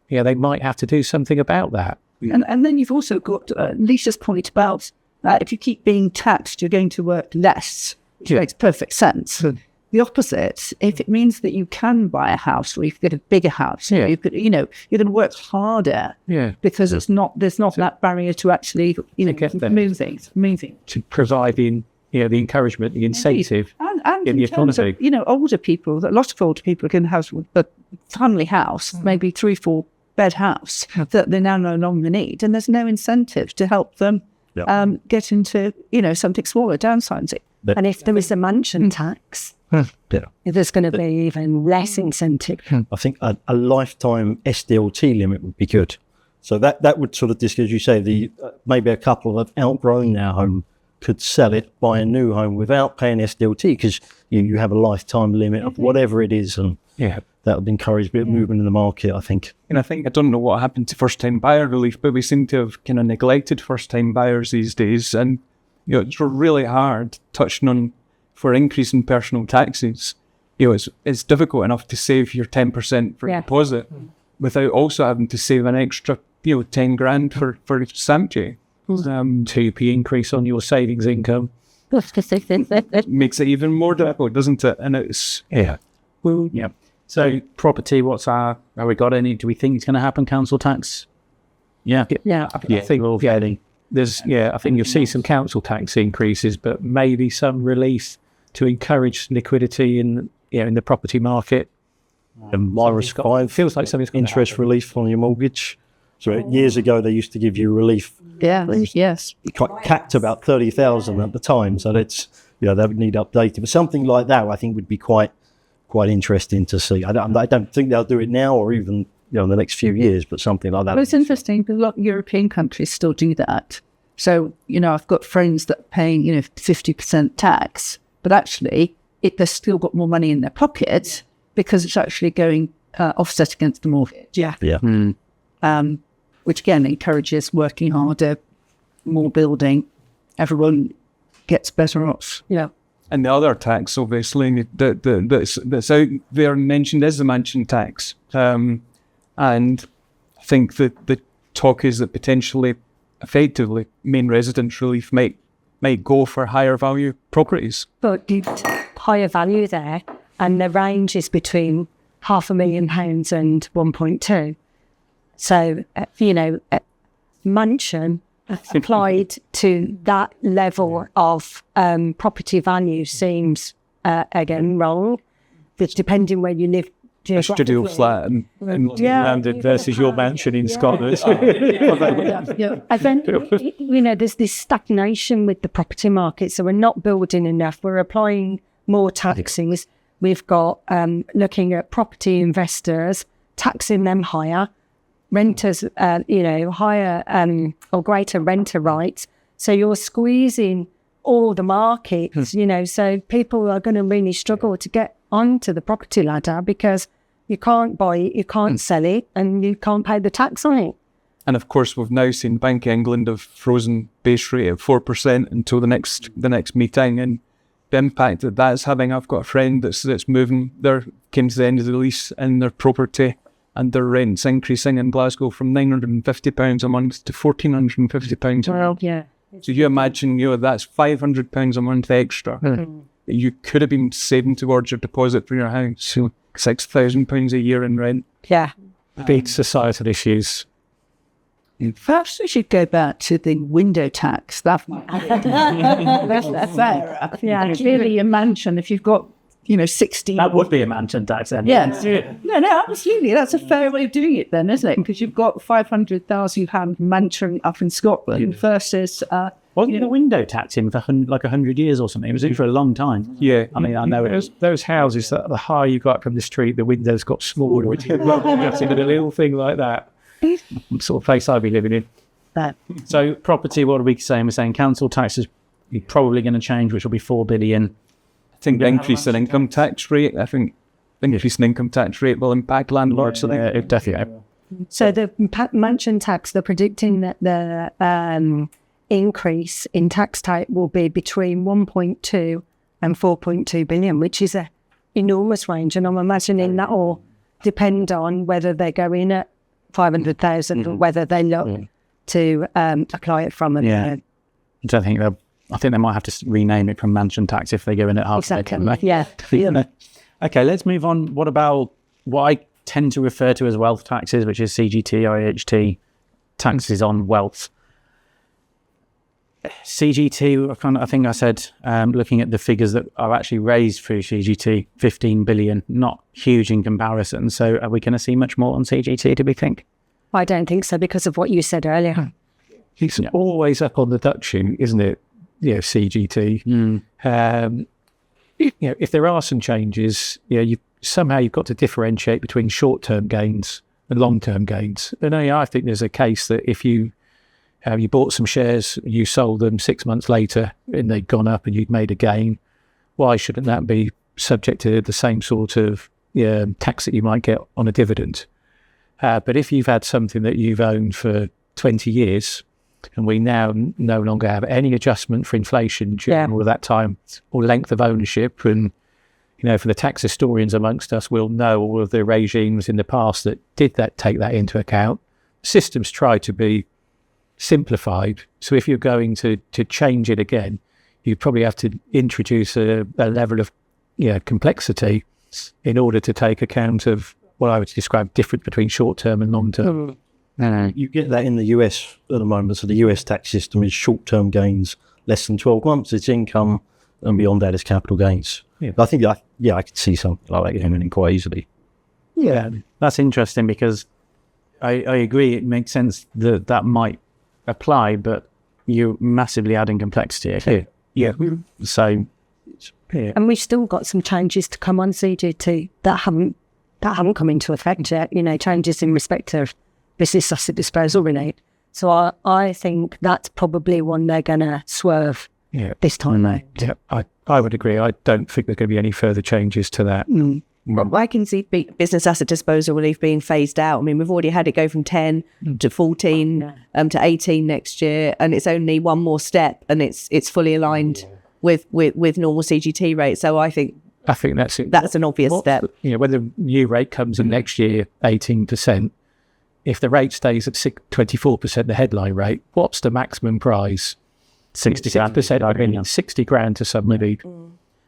B: they might have to do something about that.
G: And then you've also got Lisa's point about if you keep being taxed, you're going to work less, which makes perfect sense. The opposite, if it means that you can buy a house or you can get a bigger house, you could, you're going to work harder because there's not that barrier to actually, moving.
B: To provide the encouragement, the incentive
G: and
B: in the economy.
G: Older people, a lot of older people are going to have a family house, maybe 3-4 bed house that they now no longer need, and there's no incentive to help them get into something smaller, downsizing.
C: And if there is a mansion tax, there's going to be even less incentive.
E: I think a lifetime SDLT limit would be good. So that would sort of, as you say, maybe a couple of outgrown their home could sell it, buy a new home without paying SDLT, because you have a lifetime limit of whatever it is, and that would encourage a bit of movement in the market, I think.
D: And I don't know what happened to first-time buyer relief, but we seem to have kind of neglected first-time buyers these days. And it's really hard touching on for increasing personal taxes. It's difficult enough to save your 10% for deposit without also having to save an extra 10 grand for stamp duty.
A: 2p increase on your savings income.
D: Makes it even more difficult, doesn't it? And it's
A: So property, have we got any? Do we think it's going to happen? Council tax?
B: I think we're getting. I think you'll see some council tax increases, but maybe some relief to encourage liquidity in the property market.
E: And Myra's 5
B: feels like something's
E: interest relief on your mortgage. So years ago they used to give you relief.
G: Yes.
E: Quite capped about 30,000 at the time. So that's that would need updated. But something like that I think would be quite interesting to see. I don't think they'll do it now or even in the next few years, but something like that.
G: Well, it's interesting because a lot of European countries still do that. So, I've got friends that are paying, 50% tax, but actually they've still got more money in their pocket because it's actually going offset against the mortgage. Which again encourages working harder, more building. Everyone gets better off.
C: Yeah.
D: And the other tax, obviously, that's out there mentioned is the mansion tax. And I think that the talk is that potentially, effectively, main residence relief might go for higher value properties.
C: But higher value there, and the range is between £500,000 and 1.2. So, mansion applied to that level of property value seems, again, wrong. But depending where you live,
B: a studio flat in London versus your mansion in Scotland.
C: I think, there's this stagnation with the property market. So we're not building enough. We're applying more taxes. We've got looking at property investors, taxing them higher. Renters, higher or greater renter rights. So you're squeezing all the markets, so people are going to really struggle to get onto the property ladder because you can't buy it, you can't sell it, and you can't pay the tax on it.
D: And of course, we've now seen Bank of England have frozen base rate at 4% until the next meeting, and the impact that that's having. I've got a friend that's moving. They came to the end of the lease in their property, and their rent's increasing in Glasgow from £950 a month to £1,450 a month.
C: Yeah.
D: So you imagine, that's £500 a month extra that you could have been saving towards your deposit for your house. So £6,000 a year in rent.
C: Yeah.
B: Big societal issues.
G: Perhaps we should go back to the window tax. That's fair.
C: Yeah.
G: Clearly, a mansion, if you've got, 16.
A: That would be a mansion tax then.
G: Yeah. No, absolutely. That's a fair way of doing it then, isn't it? Because you've got £500,000 mansion up in Scotland versus...
A: Wasn't the window tax in for 100 years or something? It was in for a long time.
D: Yeah.
A: I mean, I know it was.
B: Those houses, that the higher you got from the street, the windows got smaller, which is a little thing like that. Sort of place I'd be living in.
A: So property, what are we saying? We're saying council tax is probably going to change, which will be 4 billion.
D: I think the increase in income tax rate, will impact landlords. So
A: It definitely.
C: So the mansion tax, they're predicting that the increase in tax type will be between 1.2 and 4.2 billion, which is an enormous range. And I'm imagining that will depend on whether they go in at 500,000 or whether they look to apply it from
A: I think they might have to rename it from mansion tax if they go in at half.
C: Exactly. Yeah.
A: Okay, let's move on. What about what I tend to refer to as wealth taxes, which is CGT, IHT, taxes on wealth. CGT, I think I said, looking at the figures that are actually raised through CGT, 15 billion, not huge in comparison. So are we going to see much more on CGT, do we think?
C: I don't think so because of what you said earlier.
B: It's always up on the duck shoot, isn't it? CGT. If there are some changes, you've got to differentiate between short-term gains and long-term gains. And I think there's a case that if you bought some shares, you sold them 6 months later and they'd gone up and you'd made a gain, why shouldn't that be subject to the same sort of tax that you might get on a dividend? But if you've had something that you've owned for 20 years and we now no longer have any adjustment for inflation during all of that time or length of ownership, and for the tax historians amongst us, we'll know all of the regimes in the past that did take that into account. Systems try to be simplified. So if you're going to change it again, you probably have to introduce a level of complexity in order to take account of what I would describe different between short-term and long-term.
E: You get that in the US at the moment. So the US tax system is short-term gains, less than 12 months. It's income, and beyond that is capital gains. But I think, I could see something like that happening quite easily.
A: Yeah, that's interesting because I agree. It makes sense that might apply, but you're massively adding complexity. So,
C: and we've still got some changes to come on CGT that haven't come into effect yet. Changes in respect of business asset disposal relate. So I think that's probably one they're going to swerve this time.
B: Yeah, I would agree. I don't think there's going to be any further changes to that.
F: Well, I can see business asset disposal relief being phased out. I mean, we've already had it go from 10 to 14 to 18 next year, and it's only one more step, and it's fully aligned with normal CGT rates. So I think that's it. That's an obvious step.
B: When the new rate comes in next year, 18%, if the rate stays at 24%, the headline rate, what's the maximum price? 66%. I mean, 60 grand to somebody.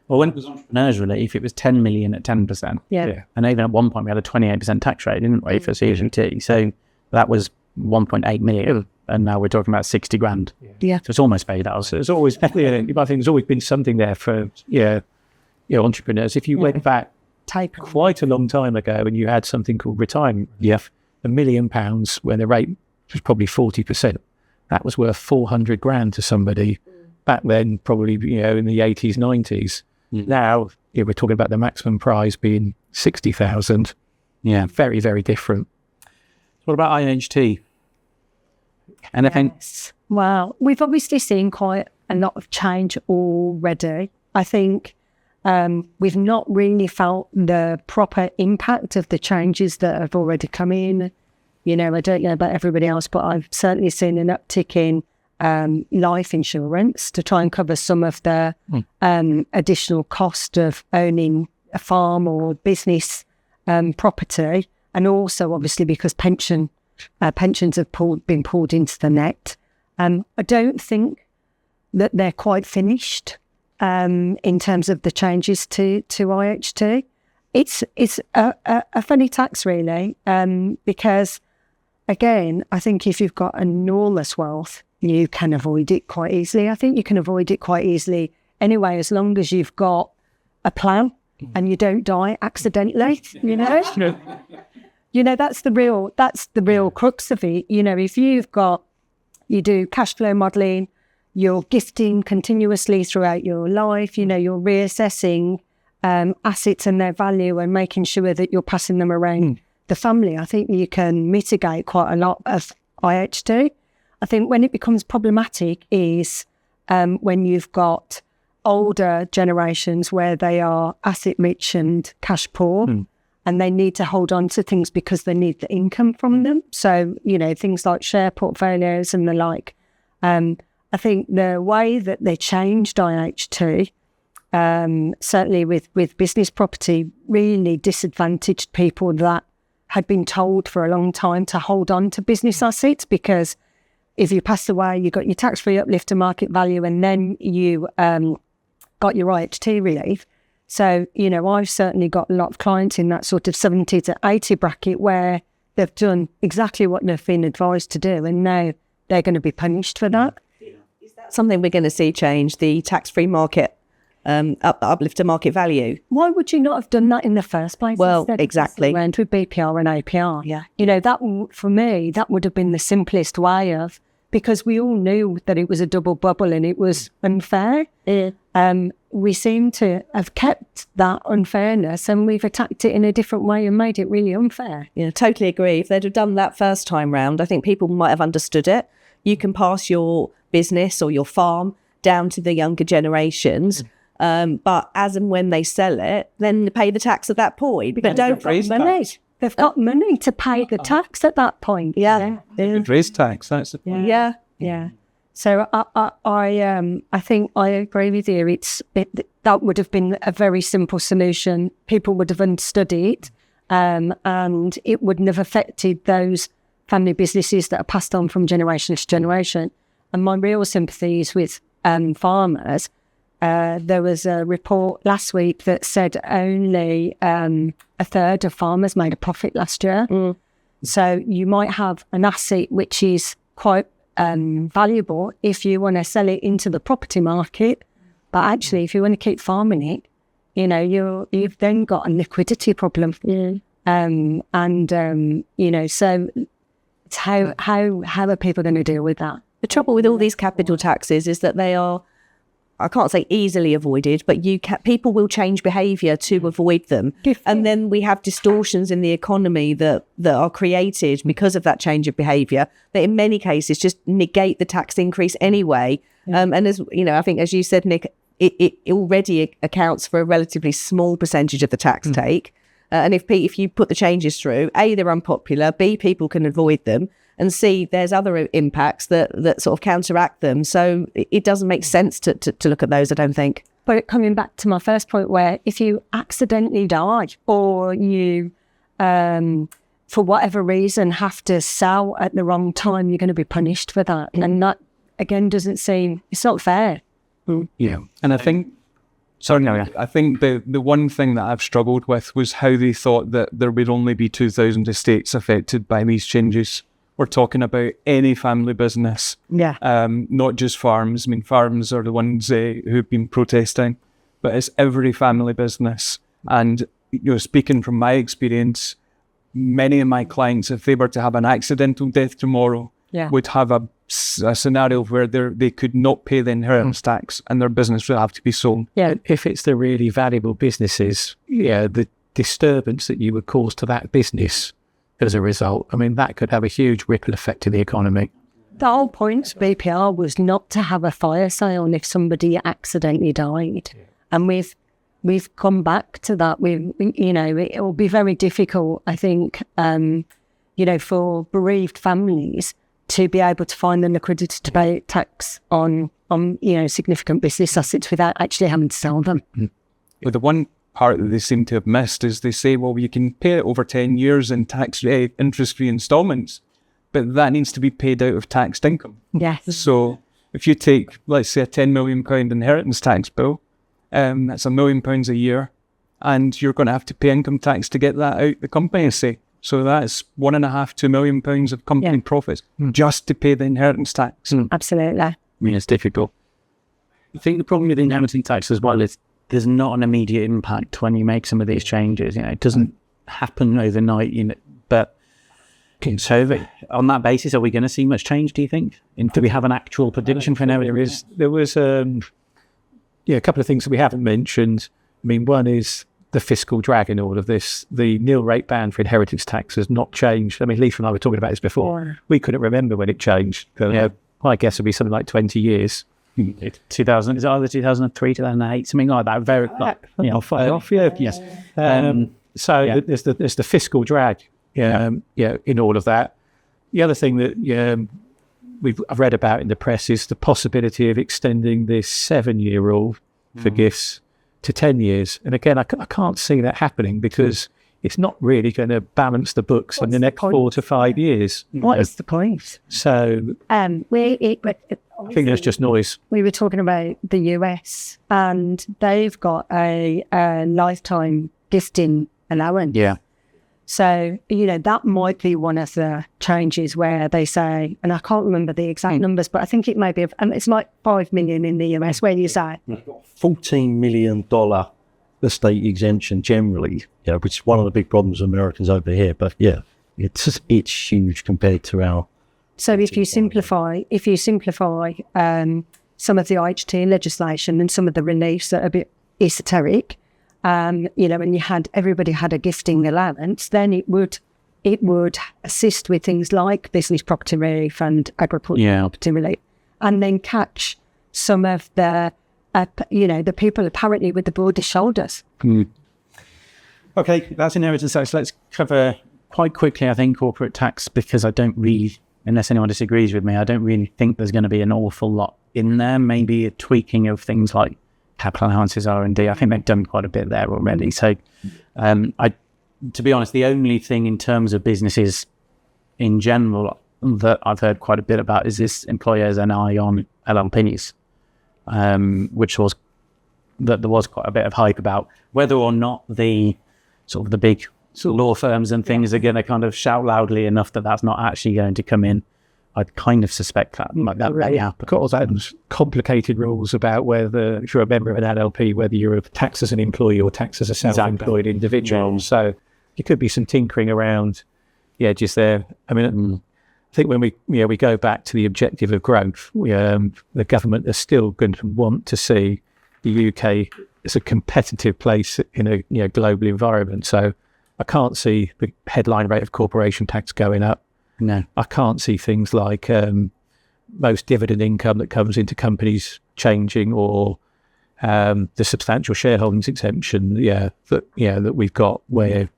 A: Well, when it was entrepreneurs relief, it was 10 million at 10%.
C: Yeah.
A: And even at one point, we had a 28% tax rate, didn't we, for CGT? So that was 1.8 million. And now we're talking about 60 grand.
C: Yeah.
A: So it's almost paid out. So
B: There's always, I think there's always been something there for, entrepreneurs. If you went back quite a long time ago and you had something called retirement, £1 million when the rate was probably 40%, that was worth 400 grand to somebody back then, probably, in the 80s, 90s. Now, we're talking about the maximum prize being 60,000.
A: Yeah.
B: Very, very different.
A: What about IHT? Anything?
C: Yes. Well, we've obviously seen quite a lot of change already. I think we've not really felt the proper impact of the changes that have already come in. You know, I don't know about everybody else, but I've certainly seen an uptick in life insurance to try and cover some of the additional cost of owning a farm or business property, and also obviously because pensions have been pulled into the net. I don't think that they're quite finished in terms of the changes to IHT. It's a funny tax really, because again, I think if you've got enormous wealth, you can avoid it quite easily. I think you can avoid it quite easily anyway, as long as you've got a plan and you don't die accidentally, you know? You know, that's the real crux of it. You know, if you do cash flow modelling, you're gifting continuously throughout your life, you know, you're reassessing assets and their value and making sure that you're passing them around the family. I think you can mitigate quite a lot of IHT. I think when it becomes problematic is when you've got older generations where they are asset rich and cash poor, and they need to hold on to things because they need the income from them. So, you know, things like share portfolios and the like. I think the way that they changed IHT, certainly with business property, really disadvantaged people that had been told for a long time to hold on to business assets, because if you passed away, you got your tax-free uplift to market value, and then you got your IHT relief. So, you know, I've certainly got a lot of clients in that sort of 70 to 80 bracket where they've done exactly what they've been advised to do, and now they're going to be punished for that.
F: Is that something we're going to see change, the tax-free market uplift to market value?
C: Why would you not have done that in the first place?
F: Well, exactly.
C: Went with BPR and APR.
F: Yeah.
C: You know, for me, that would have been the simplest way of, because we all knew that it was a double bubble and it was unfair. We seem to have kept that unfairness, and we've attacked it in a different way and made it really unfair.
F: Yeah, totally agree. If they'd have done that first time round, I think people might have understood it. You can pass your business or your farm down to the younger generations, but as and when they sell it, then they pay the tax at that point. But don't
D: raise
C: money.
D: tax.
C: They've got money to pay the tax at that point.
F: Yeah.
D: Raise tax. That's the point.
F: Yeah.
C: So I think I agree with you. That would have been a very simple solution. People would have understood it, and it wouldn't have affected those family businesses that are passed on from generation to generation. And my real sympathy is with farmers. There was a report last week that said only a third of farmers made a profit last year. So you might have an asset which is quite valuable if you want to sell it into the property market, but actually if you want to keep farming it, you know, you've then got a liquidity problem. You know, so it's how are people going to deal with that?
F: The trouble with all these capital taxes is that they are, I can't say easily avoided, but people will change behaviour to avoid them. And then we have distortions in the economy that are created because of that change of behaviour that in many cases just negate the tax increase anyway. And as you know, I think as you said, Nick, it already accounts for a relatively small percentage of the tax take. And if you put the changes through, A, they're unpopular, B, people can avoid them, and C, there's other impacts that sort of counteract them. So it doesn't make sense to look at those, I don't think.
C: But coming back to my first point, where if you accidentally die or you, for whatever reason, have to sell at the wrong time, you're going to be punished for that. And that, again, it's not fair.
D: Yeah. And I think...
A: Sorry, no, yeah.
D: I think the one thing that I've struggled with was how they thought that there would only be 2,000 estates affected by these changes. We're talking about any family business, not just farms. I mean, farms are the ones who've been protesting, but it's every family business. And, you know, speaking from my experience, many of my clients, if they were to have an accidental death tomorrow, would have a scenario where they could not pay the inheritance tax and their business would have to be sold.
B: Yeah, if it's the really valuable businesses, the disturbance that you would cause to that business as a result, I mean, that could have a huge ripple effect to the economy.
C: The whole point of BPR was not to have a fire sale if somebody accidentally died, and we've come back to that. It will be very difficult, I think, for bereaved families to be able to find the liquidity to pay tax on significant business assets without actually having to sell them.
D: Well, the one part that they seem to have missed is they say, well, you can pay it over 10 years in interest-free instalments, but that needs to be paid out of taxed income.
C: Yes.
D: So if you take, let's say, a £10 million inheritance tax bill, that's £1 million a year, and you're going to have to pay income tax to get that out the company, say. So that's £1.5–2 million of company profits just to pay the inheritance tax.
C: Absolutely.
A: I mean, it's difficult. I think the problem with inheritance tax as well is there's not an immediate impact when you make some of these changes. It doesn't happen overnight. But so on that basis, are we going to see much change, do you think? Do we have an actual prediction for now?
B: There was a couple of things that we haven't mentioned. I mean, one is the fiscal drag in all of this. The nil rate ban for inheritance tax has not changed. I mean, Lisa and I were talking about this before. We couldn't remember when it changed. My guess would be something like 20 years.
A: 2000, is it either 2003, 2008, something like that? Very,
B: yes. There's the fiscal drag, in all of that. The other thing that I've read about in the press is the possibility of extending this 7-year rule for gifts to 10 years. And again, I can't see that happening because it's not really going to balance the books in the next 4 to 5 years.
C: What is the point?
B: So
C: I
B: think there's just noise.
C: We were talking about the US, and they've got a lifetime gifting allowance.
A: Yeah.
C: So, that might be one of the changes where they say, and I can't remember the exact numbers, but I think it may be, and it's like 5 million in the US, where you say
E: $14 million estate exemption generally, which is one of the big problems of Americans over here. But it's huge compared to our.
C: So if you simplify some of the IHT legislation and some of the reliefs that are a bit esoteric, and everybody had a gifting allowance, then it would assist with things like business property relief and agricultural property relief, and then catch some of the the people apparently with the broadest shoulders.
A: Okay, that's inheritance tax. Let's cover quite quickly, I think, corporate tax, because I don't really, unless anyone disagrees with me, I don't really think there's going to be an awful lot in there. Maybe a tweaking of things like capital allowances, R&D. I think they've done quite a bit there already. So, to be honest, the only thing in terms of businesses in general that I've heard quite a bit about is this employer's NI on LLPs, which was that there was quite a bit of hype about whether or not the sort of the big law firms and things are going to kind of shout loudly enough that that's not actually going to come in. I kind of suspect that may happen.
B: Got all those complicated rules about whether, if you're a member of an LLP, whether you're taxed as an employee or taxed as a self-employed individual. Yeah. So there could be some tinkering around the edges there. I mean, I think when we go back to the objective of growth, the government is still going to want to see the UK as a competitive place in a global environment. So I can't see the headline rate of corporation tax going up.
A: No,
B: I can't see things like most dividend income that comes into companies changing, or the substantial shareholdings exemption. That we've got where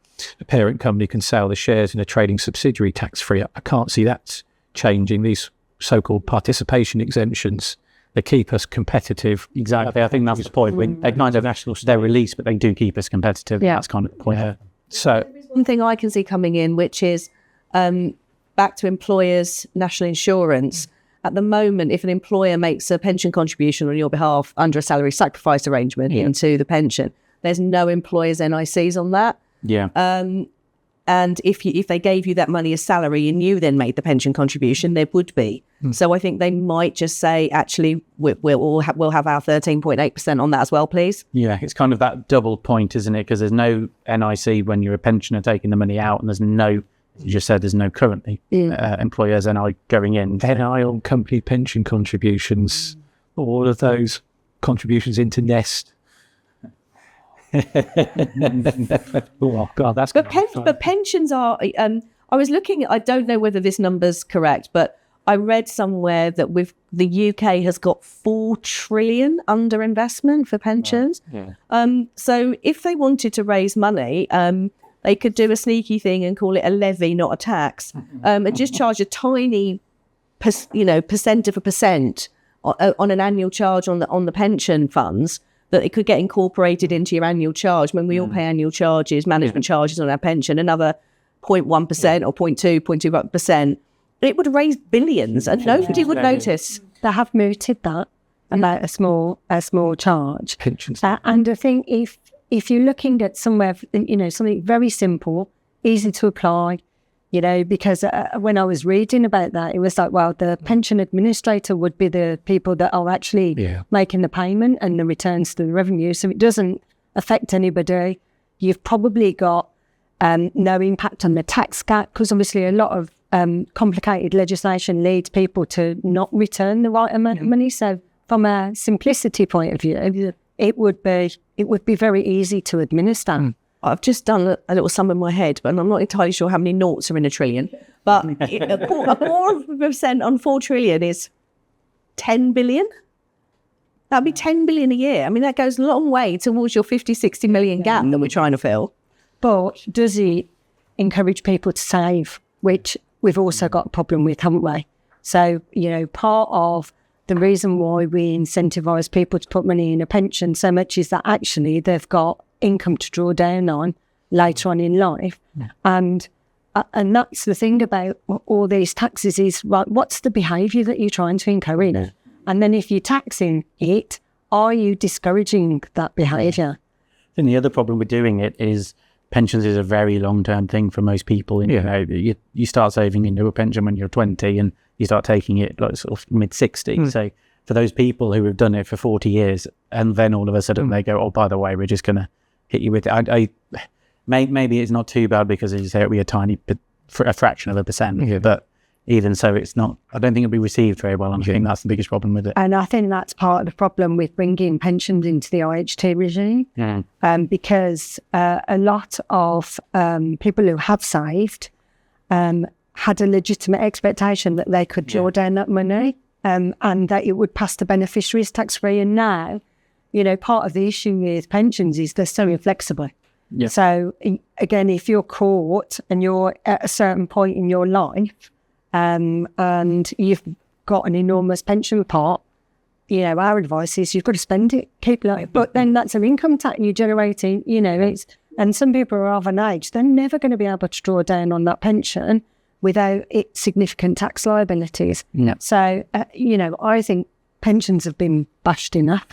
B: a parent company can sell the shares in a trading subsidiary tax free. I can't see that changing. These so-called participation exemptions, they keep us competitive.
A: Exactly. I think that's the point. They're kind of they're released, but they do keep us competitive.
C: Yeah.
A: That's kind of the point.
B: So
F: there's one thing I can see coming in, which is back to employers' national insurance. At the moment, if an employer makes a pension contribution on your behalf under a salary sacrifice arrangement into the pension, there's no employer's NICs on that.
A: Yeah.
F: And if they gave you that money as salary and you then made the pension contribution, there would be. So I think they might just say, actually, we'll have our 13.8% on that as well, please.
A: Yeah, it's kind of that double point, isn't it? Because there's no NIC when you're a pensioner taking the money out, and there's no, you just said, there's no currently employers NI going in.
B: NI on company pension contributions, all of those contributions into Nest. Oh God, that's.
F: But pensions are. I was looking. I don't know whether this number's correct, but I read somewhere that the UK has got 4 trillion under investment for pensions. So if they wanted to raise money, they could do a sneaky thing and call it a levy, not a tax, and just charge a tiny, percent of a percent on an annual charge on the pension funds, that it could get incorporated into your annual charge. When we all pay annual charges, management charges on our pension, another 0.1% or 0.2% it would raise billions and nobody would notice.
C: They have mooted that about a small charge.
B: Pensions.
C: And I think if you're looking at somewhere, something very simple, easy to apply, because when I was reading about that, it was like, well, the pension administrator would be the people that are actually making the payment and the returns to the revenue. So it doesn't affect anybody. You've probably got no impact on the tax gap, because obviously a lot of complicated legislation leads people to not return the right amount of money. So from a simplicity point of view, it would be very easy to administer.
F: I've just done a little sum in my head, but I'm not entirely sure how many noughts are in a trillion. But a quarter of a percent on 4 trillion is 10 billion. That'd be 10 billion a year. I mean, that goes a long way towards your 50, 60 million gap that we're trying to fill.
C: But does it encourage people to save, which we've also got a problem with, haven't we? So, part of the reason why we incentivise people to put money in a pension so much is that actually they've got income to draw down on later on in life. And that's the thing about all these taxes is, right, what's the behaviour that you're trying to encourage? And then if you're taxing it, are you discouraging that behaviour?
A: And the other problem with doing it is pensions is a very long-term thing for most people. You start saving into a pension when you're 20 and you start taking it like sort of mid-60s. So for those people who have done it for 40 years and then all of a sudden they go, oh, by the way, we're just going to hit you with it. Maybe it's not too bad because, as you say, it'll be a tiny a fraction of a percent. But even so, it's not, I don't think it'll be received very well. And I think that's the biggest problem with it.
C: And I think that's part of the problem with bringing pensions into the IHT regime. Because a lot of people who have saved had a legitimate expectation that they could draw down that money and that it would pass the beneficiaries tax-free. And now, part of the issue with pensions is they're so inflexible. So, again, if you're caught and you're at a certain point in your life, and you've got an enormous pension pot, our advice is you've got to spend it, keep it. But then that's an income tax you're generating, and some people are of an age, they're never going to be able to draw down on that pension without it significant tax liabilities. So, I think pensions have been bashed enough.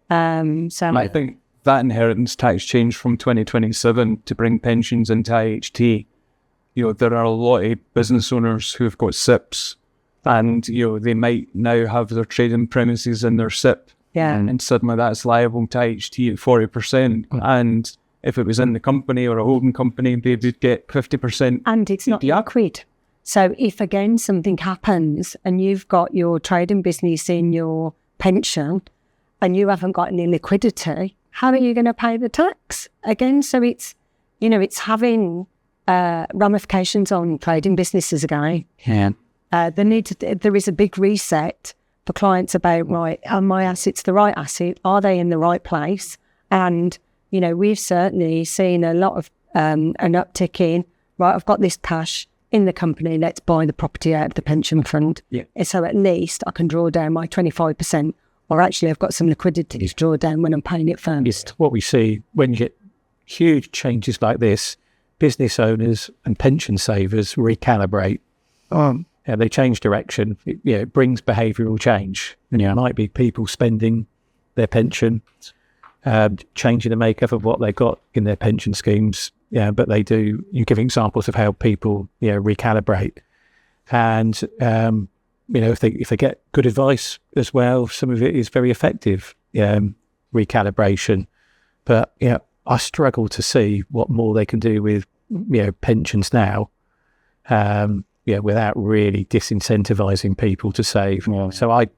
D: I think that inheritance tax change from 2027 to bring pensions into IHT, there are a lot of business owners who have got SIPs and, they might now have their trading premises in their SIP. And suddenly that's liable to IHT at 40%. And if it was in the company or a holding company, they would get 50%.
C: And it's not liquid. So if, again, something happens and you've got your trading business in your pension and you haven't got any liquidity, how are you going to pay the tax? Again, so it's, having ramifications on trading businesses again. There is a big reset for clients about, right, are my assets the right asset? Are they in the right place? And, we've certainly seen a lot of an uptick in, right, I've got this cash in the company, let's buy the property out of the pension fund. And so at least I can draw down my 25%, or actually I've got some liquidity to draw down when I'm paying it first.
B: It's what we see when you get huge changes like this. Business owners and pension savers recalibrate. They change direction. It brings behavioural change. It might be people spending their pension, changing the makeup of what they've got in their pension schemes. But they do. You give examples of how people recalibrate, and if they get good advice as well, some of it is very effective recalibration. But I struggle to see what more they can do with pensions now, without really disincentivizing people to save. So I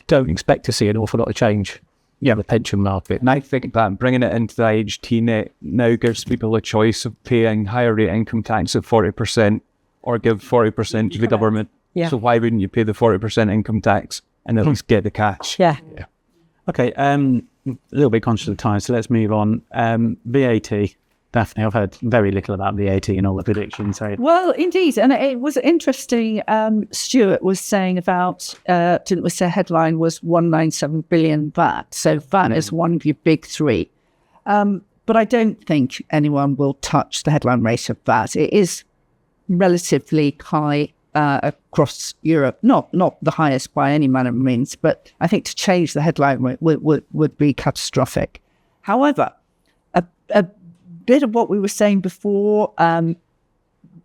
B: don't expect to see an awful lot of change in the pension market.
D: And I think that bringing it into the IHT net now gives people a choice of paying higher rate income tax at 40% or give 40% to the government.
C: Yeah.
D: So why wouldn't you pay the 40% income tax and at least get the cash?
C: Yeah.
A: Okay, a little bit conscious of time, so let's move on. VAT. Daphne, I've heard very little about VAT in all the predictions. So
G: Well, indeed. And it was interesting. Stuart was saying about, didn't we say headline was 197 billion VAT. So VAT is one of your big three. But I don't think anyone will touch the headline rate of VAT. It is relatively high across Europe. Not the highest by any manner of means, but I think to change the headline rate would be catastrophic. However, a bit of what we were saying before,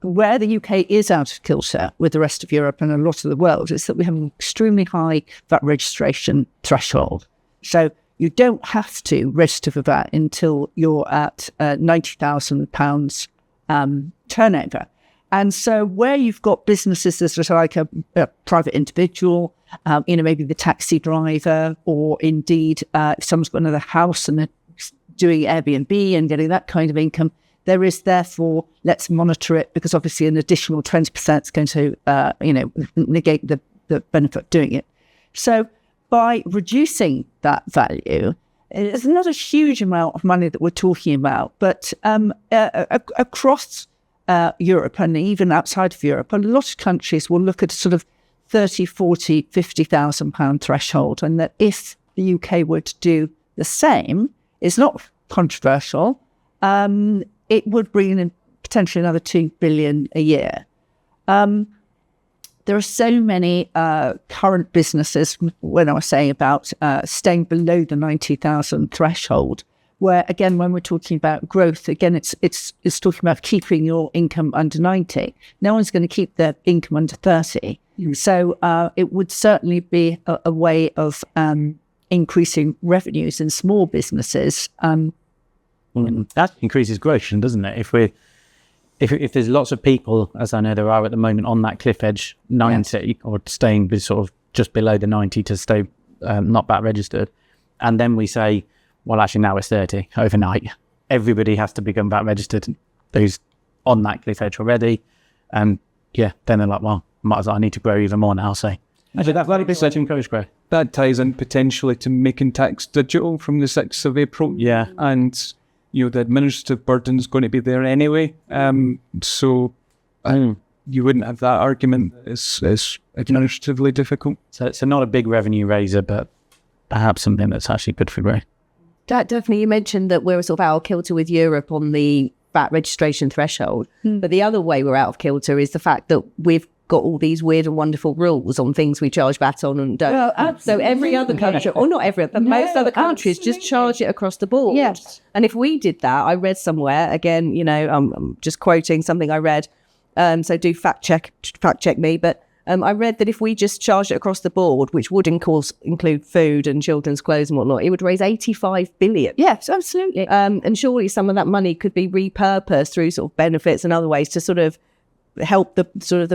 G: where the UK is out of kilter with the rest of Europe and a lot of the world, is that we have an extremely high VAT registration threshold. So you don't have to register for VAT until you're at £90,000 turnover. And so where you've got businesses that are like a private individual, maybe the taxi driver, or indeed if someone's got another house and they're doing Airbnb and getting that kind of income, there is therefore, let's monitor it, because obviously an additional 20% is going to, negate the benefit of doing it. So by reducing that value, it's not a huge amount of money that we're talking about, but across Europe and even outside of Europe, a lot of countries will look at sort of 30, 40, £50,000 threshold, and that if the UK were to do the same, it's not controversial. It would bring in potentially another 2 billion a year. There are so many current businesses, when I was saying about staying below the 90,000 threshold, where again, when we're talking about growth, again, it's talking about keeping your income under 90. No one's going to keep their income under 30. So it would certainly be a way of increasing revenues in small businesses.
A: that increases growth, doesn't it? If there's lots of people, as I know there are at the moment, on that cliff edge 90 or staying sort of just below the 90 to stay not VAT registered, and then we say, well, actually now it's 30 overnight, everybody has to become VAT registered who's on that cliff edge already, and then they're like, well, might as well, I need to grow even more now. So actually that'd be such encourage growth.
D: That ties in potentially to making tax digital from the 6th of April.
A: Yeah.
D: And the administrative burden is going to be there anyway. So you wouldn't have that argument. It's administratively difficult.
A: So it's not a big revenue raiser, but perhaps something that's actually good for growth.
F: Definitely, you mentioned that we're sort of out of kilter with Europe on the VAT registration threshold. But the other way we're out of kilter is the fact that we've got all these weird and wonderful rules on things we charge VAT on and don't.
G: Well,
F: so every other country, or not every, but most other countries just charge it across the board.
G: Yes.
F: And if we did that, I read somewhere, again, I'm just quoting something I read, so do fact check me, but I read that if we just charged it across the board, which would of course include food and children's clothes and whatnot, it would raise 85 billion.
G: Yes, absolutely.
F: And surely some of that money could be repurposed through sort of benefits and other ways to sort of help the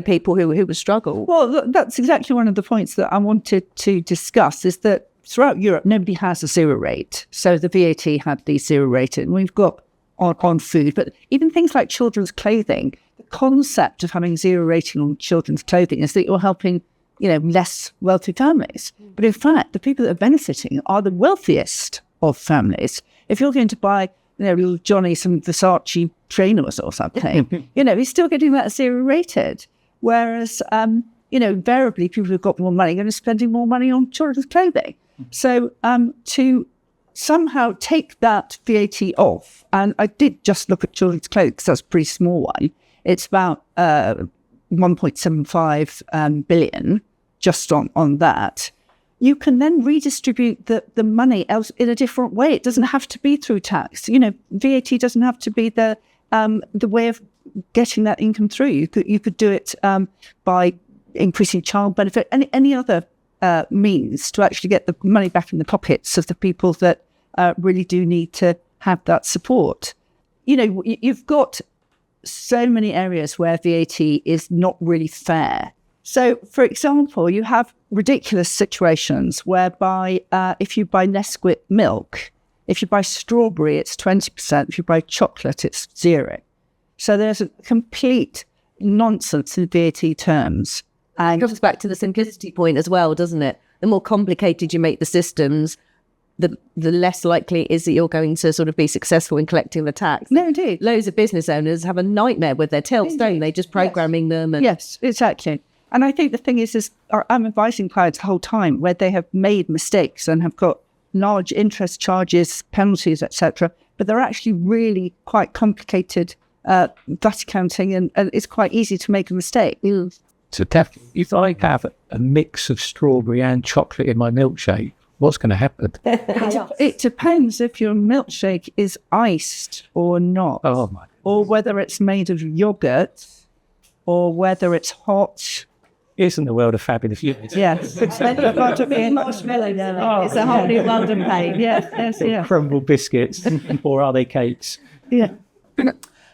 F: people who would struggle.
G: Well, that's exactly one of the points that I wanted to discuss, is that throughout Europe, nobody has a zero rate. So the VAT had the zero rate, and we've got on food, but even things like children's clothing, the concept of having zero rating on children's clothing is that you're helping, less wealthy families. But in fact, the people that are benefiting are the wealthiest of families. If you're going to buy little Johnny some Versace trainers or something, he's still getting that zero rated. Whereas, invariably people who've got more money are going to be spending more money on children's clothing. So to somehow take that VAT off, and I did just look at children's clothing because that's a pretty small one. It's about 1.75 billion just on that. You can then redistribute the money else in a different way. It doesn't have to be through tax. VAT doesn't have to be the way of getting that income through. You could do it by increasing child benefit and any other means to actually get the money back in the pockets of the people that really do need to have that support. You've got so many areas where VAT is not really fair. So, for example, you have ridiculous situations whereby if you buy Nesquik milk, if you buy strawberry, it's 20%. If you buy chocolate, it's 0%. So there's a complete nonsense in VAT terms.
F: It comes back to the simplicity point as well, doesn't it? The more complicated you make the systems, the less likely it is that you're going to sort of be successful in collecting the tax.
G: No, indeed.
F: Loads of business owners have a nightmare with their tills, don't they? Just programming them. And
G: Yes, exactly. And I think the thing is I'm advising clients the whole time where they have made mistakes and have got large interest charges, penalties, etc. But they're actually really quite complicated VAT accounting, and it's quite easy to make a mistake.
B: So definitely, if I have a mix of strawberry and chocolate in my milkshake, what's going to happen?
G: It depends if your milkshake is iced or not,
B: Oh my!
G: or whether it's made of yogurt, or whether it's hot.
B: Isn't the world a fabulous?
G: Yes.
F: marshmallow now. It's a whole new world of pain.
G: Yes.
B: Crumble biscuits, or are they cakes?
G: Yeah.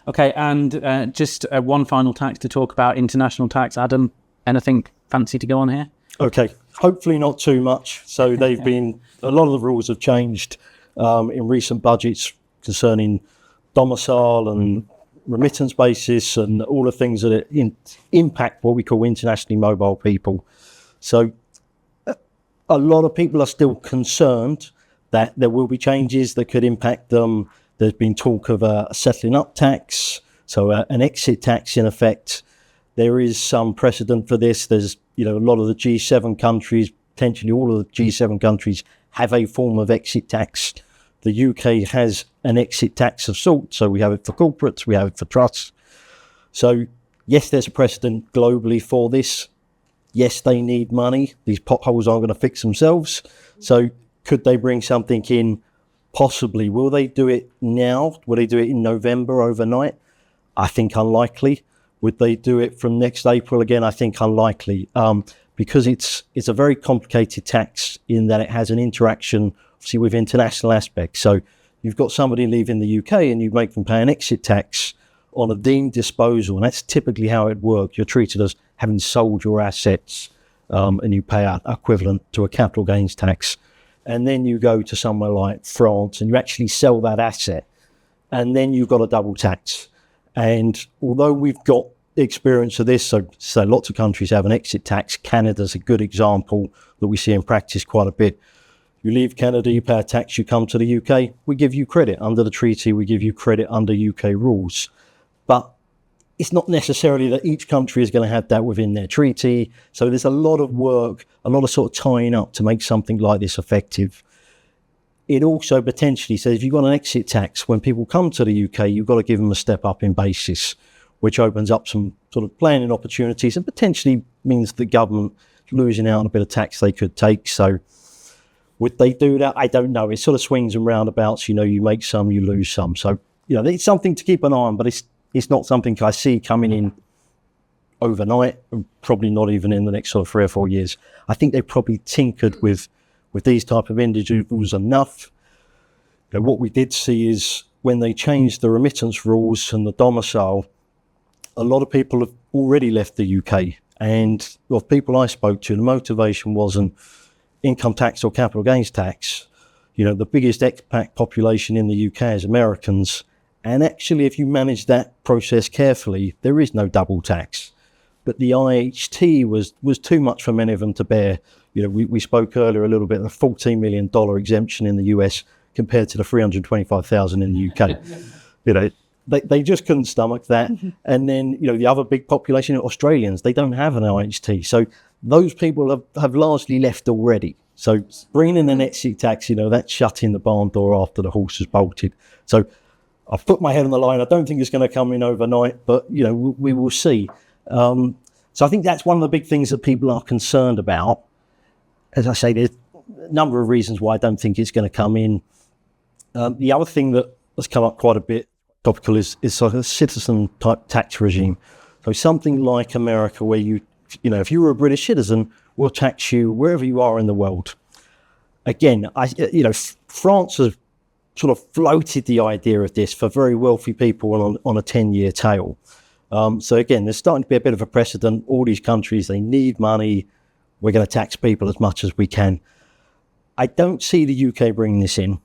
A: Okay, and just one final tax to talk about, international tax. Adam, anything fancy to go on here?
E: Okay, hopefully not too much. So they've been, a lot of the rules have changed in recent budgets concerning domicile and remittance basis and all the things that impact what we call internationally mobile people. So a lot of people are still concerned that there will be changes that could impact them. There's been talk of a settling up tax, so an exit tax in effect. There is some precedent for this. There's, a lot of the G7 countries, potentially all of the G7 countries, have a form of exit tax. The UK has an exit tax of sorts, so we have it for corporates, we have it for trusts. So yes, there's a precedent globally for this. Yes, they need money. These potholes aren't going to fix themselves. So could they bring something in? Possibly. Will they do it now? Will they do it in November overnight? I think unlikely. Would they do it from next April again? I think unlikely, because it's a very complicated tax in that it has an interaction, obviously, with international aspects. So you've got somebody leaving the UK and you make them pay an exit tax on a deemed disposal, and that's typically how it works. You're treated as having sold your assets, and you pay out equivalent to a capital gains tax. And then you go to somewhere like France and you actually sell that asset, and then you've got a double tax. And although we've got experience of this, so lots of countries have an exit tax. Canada's a good example that we see in practice quite a bit. You leave Canada, you pay a tax, you come to the UK, we give you credit. Under the treaty, we give you credit under UK rules. But it's not necessarily that each country is going to have that within their treaty. So there's a lot of work, a lot of sort of tying up to make something like this effective. It also potentially says if you've got an exit tax, when people come to the UK, you've got to give them a step up in basis, which opens up some sort of planning opportunities and potentially means the government losing out on a bit of tax they could take. So would they do that? I don't know. It sort of swings and roundabouts. You make some, you lose some. So, it's something to keep an eye on, but it's not something I see coming in overnight, and probably not even in the next sort of 3 or 4 years. I think they probably tinkered with these type of individuals enough. What we did see is when they changed the remittance rules and the domicile, a lot of people have already left the UK. And of people I spoke to, the motivation wasn't income tax or capital gains tax. The biggest expat population in the UK is Americans. And actually, if you manage that process carefully, there is no double tax. But the IHT was too much for many of them to bear. We spoke earlier a little bit of the $14 million exemption in the US compared to the $325,000 in the UK. They just couldn't stomach that. And then, the other big population of Australians, they don't have an IHT. So those people have largely left already. So bringing in an exit tax, that's shutting the barn door after the horse has bolted. So I've put my head on the line. I don't think it's going to come in overnight, but, we will see. So I think that's one of the big things that people are concerned about. As I say, there's a number of reasons why I don't think it's going to come in. The other thing that has come up quite a bit, topical, is sort of a citizen type tax regime. So something like America, where if you were a British citizen, we'll tax you wherever you are in the world. Again, France has sort of floated the idea of this for very wealthy people on a 10-year tail. So again, there's starting to be a bit of a precedent. All these countries, they need money. We're going to tax people as much as we can. I don't see the UK bringing this in.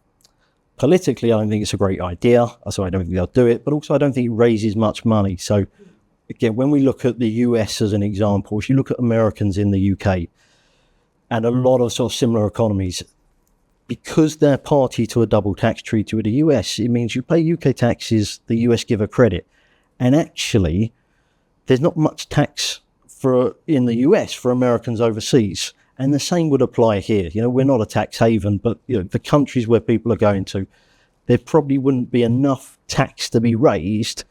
E: Politically, I don't think it's a great idea. So I don't think they'll do it. But also, I don't think it raises much money. So again, when we look at the US as an example, if you look at Americans in the UK and a lot of sort of similar economies, because they're party to a double tax treaty with the US, it means you pay UK taxes, the US give a credit. And actually, there's not much tax in the US for Americans overseas. And the same would apply here. You know, we're not a tax haven, but you know, the countries where people are going to, there probably wouldn't be enough tax to be raised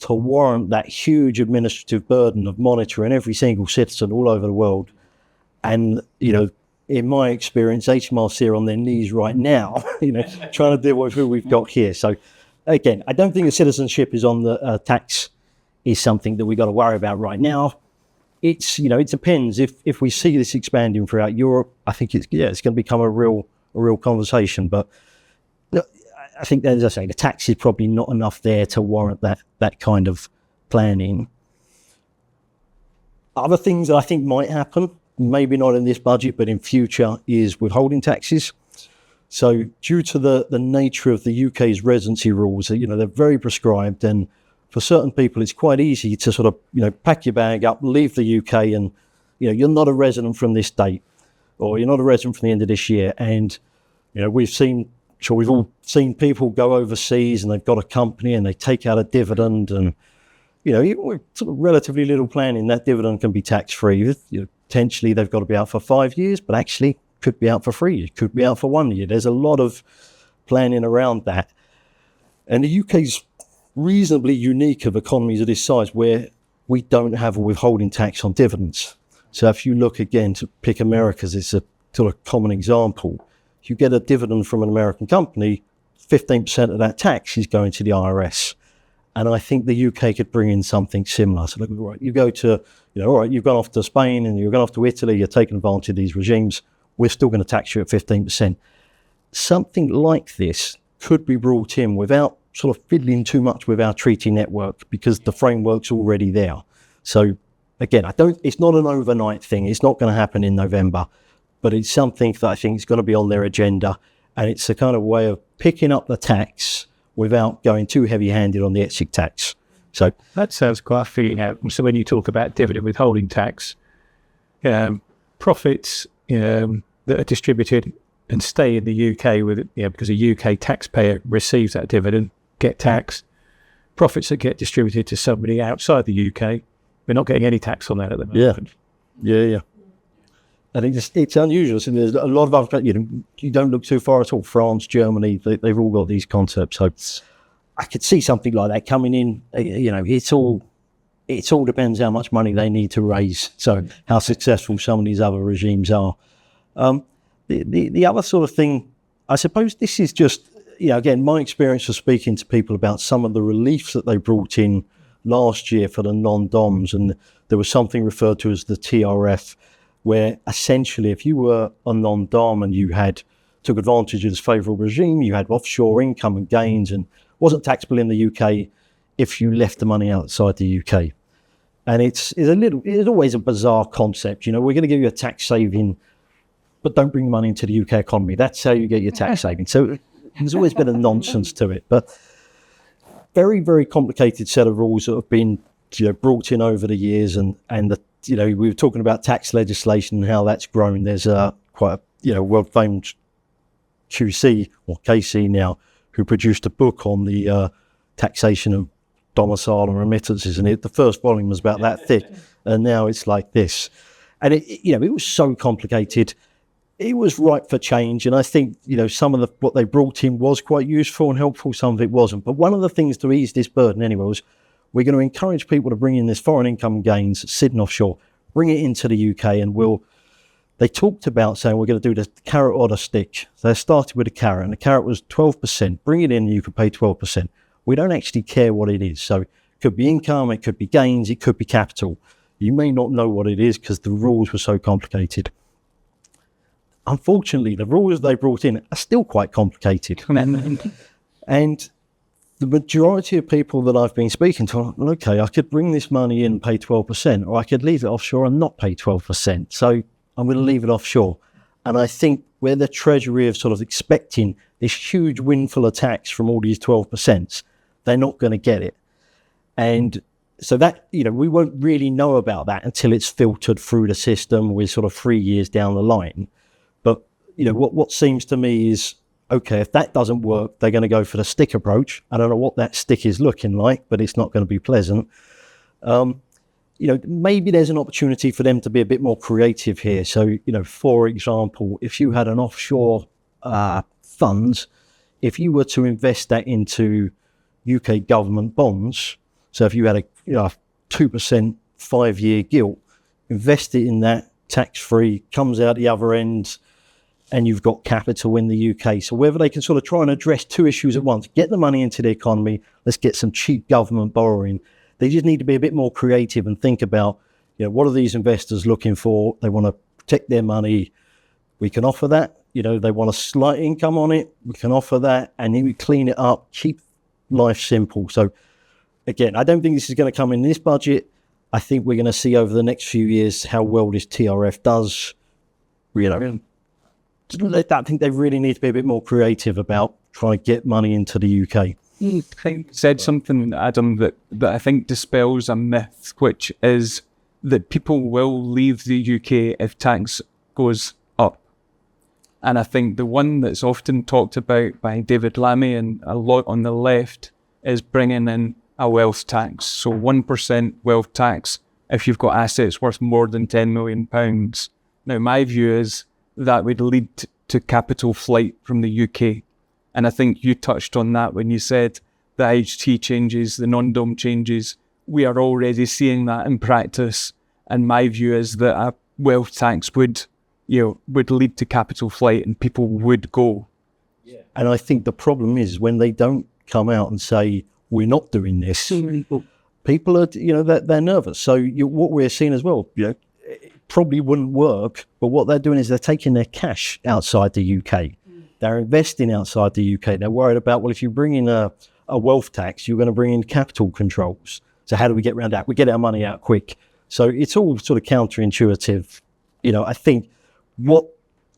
E: to warrant that huge administrative burden of monitoring every single citizen all over the world. And, you know, in my experience, HMRC are on their knees right now, you know, trying to deal with who we've got here. So, again, I don't think the citizenship is on the tax is something that we've got to worry about right now. It's, you know, it depends. If we see this expanding throughout Europe, I think it's going to become a real conversation. But I think, as I say, the tax is probably not enough there to warrant that kind of planning. Other things that I think might happen, maybe not in this budget, but in future, is withholding taxes. So due to the nature of the UK's residency rules, you know, they're very prescribed, and for certain people, it's quite easy to sort of, you know, pack your bag up, leave the UK, and, you know, you're not a resident from this date, or you're not a resident from the end of this year. And, you know, we've all seen people go overseas and they've got a company and they take out a dividend, and, you know, even with sort of relatively little planning, that dividend can be tax-free. You know, potentially they've got to be out for 5 years, but actually could be out for 3 years, could be out for 1 year. There's a lot of planning around that. And the UK's reasonably unique of economies of this size where we don't have a withholding tax on dividends. So if you look again to pick America as it's a sort of common example, if you get a dividend from an American company, 15% of that tax is going to the IRS. And I think the UK could bring in something similar. So look, right, you go to, you know, all right, you've gone off to Spain and you've gone off to Italy, you're taking advantage of these regimes, we're still going to tax you at 15%. Something like this could be brought in without sort of fiddling too much with our treaty network, because the framework's already there. So again, it's not an overnight thing. It's not going to happen in November, but it's something that I think is going to be on their agenda. And it's a kind of way of picking up the tax without going too heavy-handed on the exit tax. So
B: that sounds quite feeling out. So when you talk about dividend withholding tax, profits that are distributed and stay in the UK with, you know, because a UK taxpayer receives that dividend, get taxed. Profits that get distributed to somebody outside the UK, we're not getting any tax on that at the moment.
E: Yeah. I think it's unusual. So there's a lot of other, you know, you don't look too far at all. France, Germany, they've all got these concepts. So I could see something like that coming in. You know, it all depends how much money they need to raise. So how successful some of these other regimes are. The other sort of thing, I suppose this is just, you know, again, my experience of speaking to people about some of the reliefs that they brought in last year for the non-DOMs, and there was something referred to as the TRF, where essentially if you were a non-DOM and you took advantage of this favourable regime, you had offshore income and gains and wasn't taxable in the UK if you left the money outside the UK. And it's always a bizarre concept. You know, we're going to give you a tax saving, but don't bring money into the UK economy. That's how you get your tax saving. So there's always been a nonsense to it, but very, very complicated set of rules that have been, you know, brought in over the years. And the, you know, we were talking about tax legislation and how that's grown. There's quite a, you know, world famed QC or KC now, who produced a book on the taxation of domicile and remittances, and the first volume was about that thick, and now it's like this. And it was so complicated. It was ripe for change, and I think, you know, some of what they brought in was quite useful and helpful. Some of it wasn't. But one of the things to ease this burden anyway was we're going to encourage people to bring in this foreign income gains sitting offshore, bring it into the UK, and they talked about saying we're going to do the carrot or the stick. So they started with a carrot, and the carrot was 12%. Bring it in and you could pay 12%. We don't actually care what it is. So it could be income, it could be gains, it could be capital. You may not know what it is because the rules were so complicated. Unfortunately, the rules they brought in are still quite complicated. And the majority of people that I've been speaking to are, well, okay, I could bring this money in and pay 12%, or I could leave it offshore and not pay 12%. So I'm going to leave it offshore. And I think where the Treasury is sort of expecting this huge windfall of tax from all these 12%, they're not going to get it. And So that, we won't really know about that until it's filtered through the system. We're sort of 3 years down the line. But, what seems to me is, okay, if that doesn't work, they're going to go for the stick approach. I don't know what that stick is looking like, but it's not going to be pleasant. Maybe there's an opportunity for them to be a bit more creative here. So, for example, if you had an offshore fund, if you were to invest that into UK government bonds, so if you had a 2% 5-year gilt, invest it in that tax-free, comes out the other end, and you've got capital in the UK. So whether they can sort of try and address two issues at once, get the money into the economy, let's get some cheap government borrowing. They just need to be a bit more creative and think about, what are these investors looking for? They want to protect their money. We can offer that. They want a slight income on it. We can offer that, and then we clean it up, keep life simple. So again, I don't think this is going to come in this budget. I think we're going to see over the next few years how well this TRF does. I think they really need to be a bit more creative about trying to get money into the UK.
D: You said something, Adam, that I think dispels a myth, which is that people will leave the UK if tax goes up. And I think the one that's often talked about by David Lammy and a lot on the left is bringing in a wealth tax. So 1% wealth tax if you've got assets worth more than £10 million. Now, my view is that would lead to capital flight from the UK. And I think you touched on that when you said the IHT changes, the non-dom changes. We are already seeing that in practice. And my view is that a wealth tax would lead to capital flight and people would go.
E: Yeah. And I think the problem is when they don't come out and say, we're not doing this, people are, they're nervous. So what we're seeing as well, it probably wouldn't work, but what they're doing is they're taking their cash outside the UK. They're investing outside the UK. They're worried about, well, if you bring in a wealth tax, you're going to bring in capital controls. So how do we get around that? We get our money out quick. So it's all sort of counterintuitive. I think what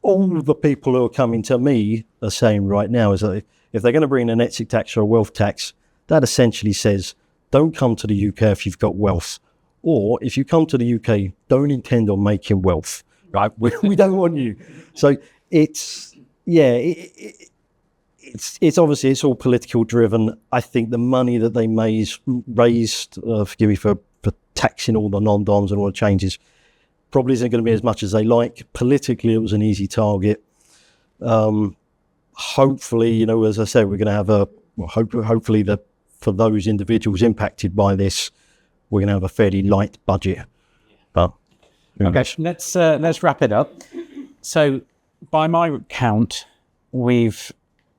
E: all the people who are coming to me are saying right now is that if they're going to bring in an exit tax or a wealth tax, that essentially says, don't come to the UK if you've got wealth. Or if you come to the UK, don't intend on making wealth, right? We don't want you. So it's obviously, it's all political driven. I think the money that they raised, forgive me for taxing all the non-doms and all the changes, probably isn't going to be as much as they like. Politically, it was an easy target. Hopefully, as I said, we're going to have hopefully for those individuals impacted by this, we're going to have a fairly light budget. But
A: okay, let's wrap it up. So, by my count, we've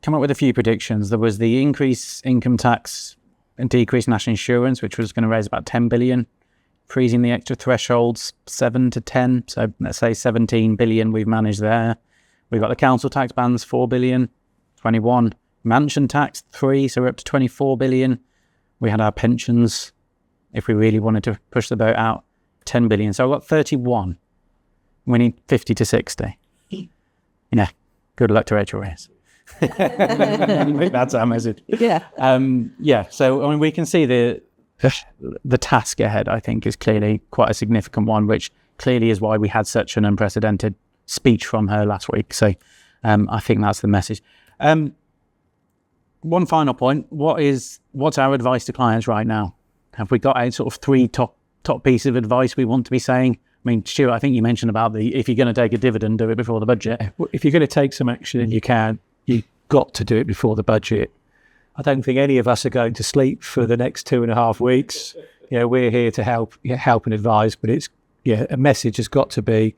A: come up with a few predictions. There was the increase income tax and decrease national insurance, which was going to raise about 10 billion, freezing the extra thresholds 7 to 10. So let's say 17 billion we've managed there. We've got the council tax bans 4 billion, 21. Mansion tax 3, so we're up to 24 billion. We had our pensions, if we really wanted to push the boat out, 10 billion. So I've got 31. We need 50 to 60. Good luck to Rachel Reeves. That's our message.
F: Yeah.
A: So we can see the task ahead, I think, is clearly quite a significant one, which clearly is why we had such an unprecedented speech from her last week. So I think that's the message. One final point. What's our advice to clients right now? Have we got a sort of 3 top piece of advice we want to be saying? I mean, Stuart, I think you mentioned about if you're going to take a dividend, do it before the budget.
B: If you're going to take some action and you've got to do it before the budget. I don't think any of us are going to sleep for the next 2.5 weeks. We're here to help and advise, but a message has got to be,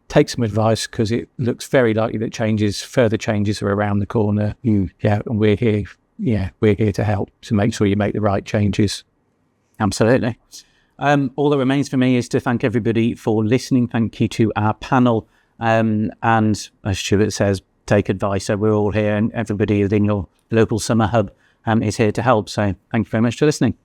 B: take some advice because it looks very likely that further changes are around the corner. And we're here. We're here to help to make sure you make the right changes.
A: Absolutely. All that remains for me is to thank everybody for listening. Thank you to our panel. And as Stuart says, take advice. So we're all here, and everybody within your local summer hub is here to help. So thank you very much for listening.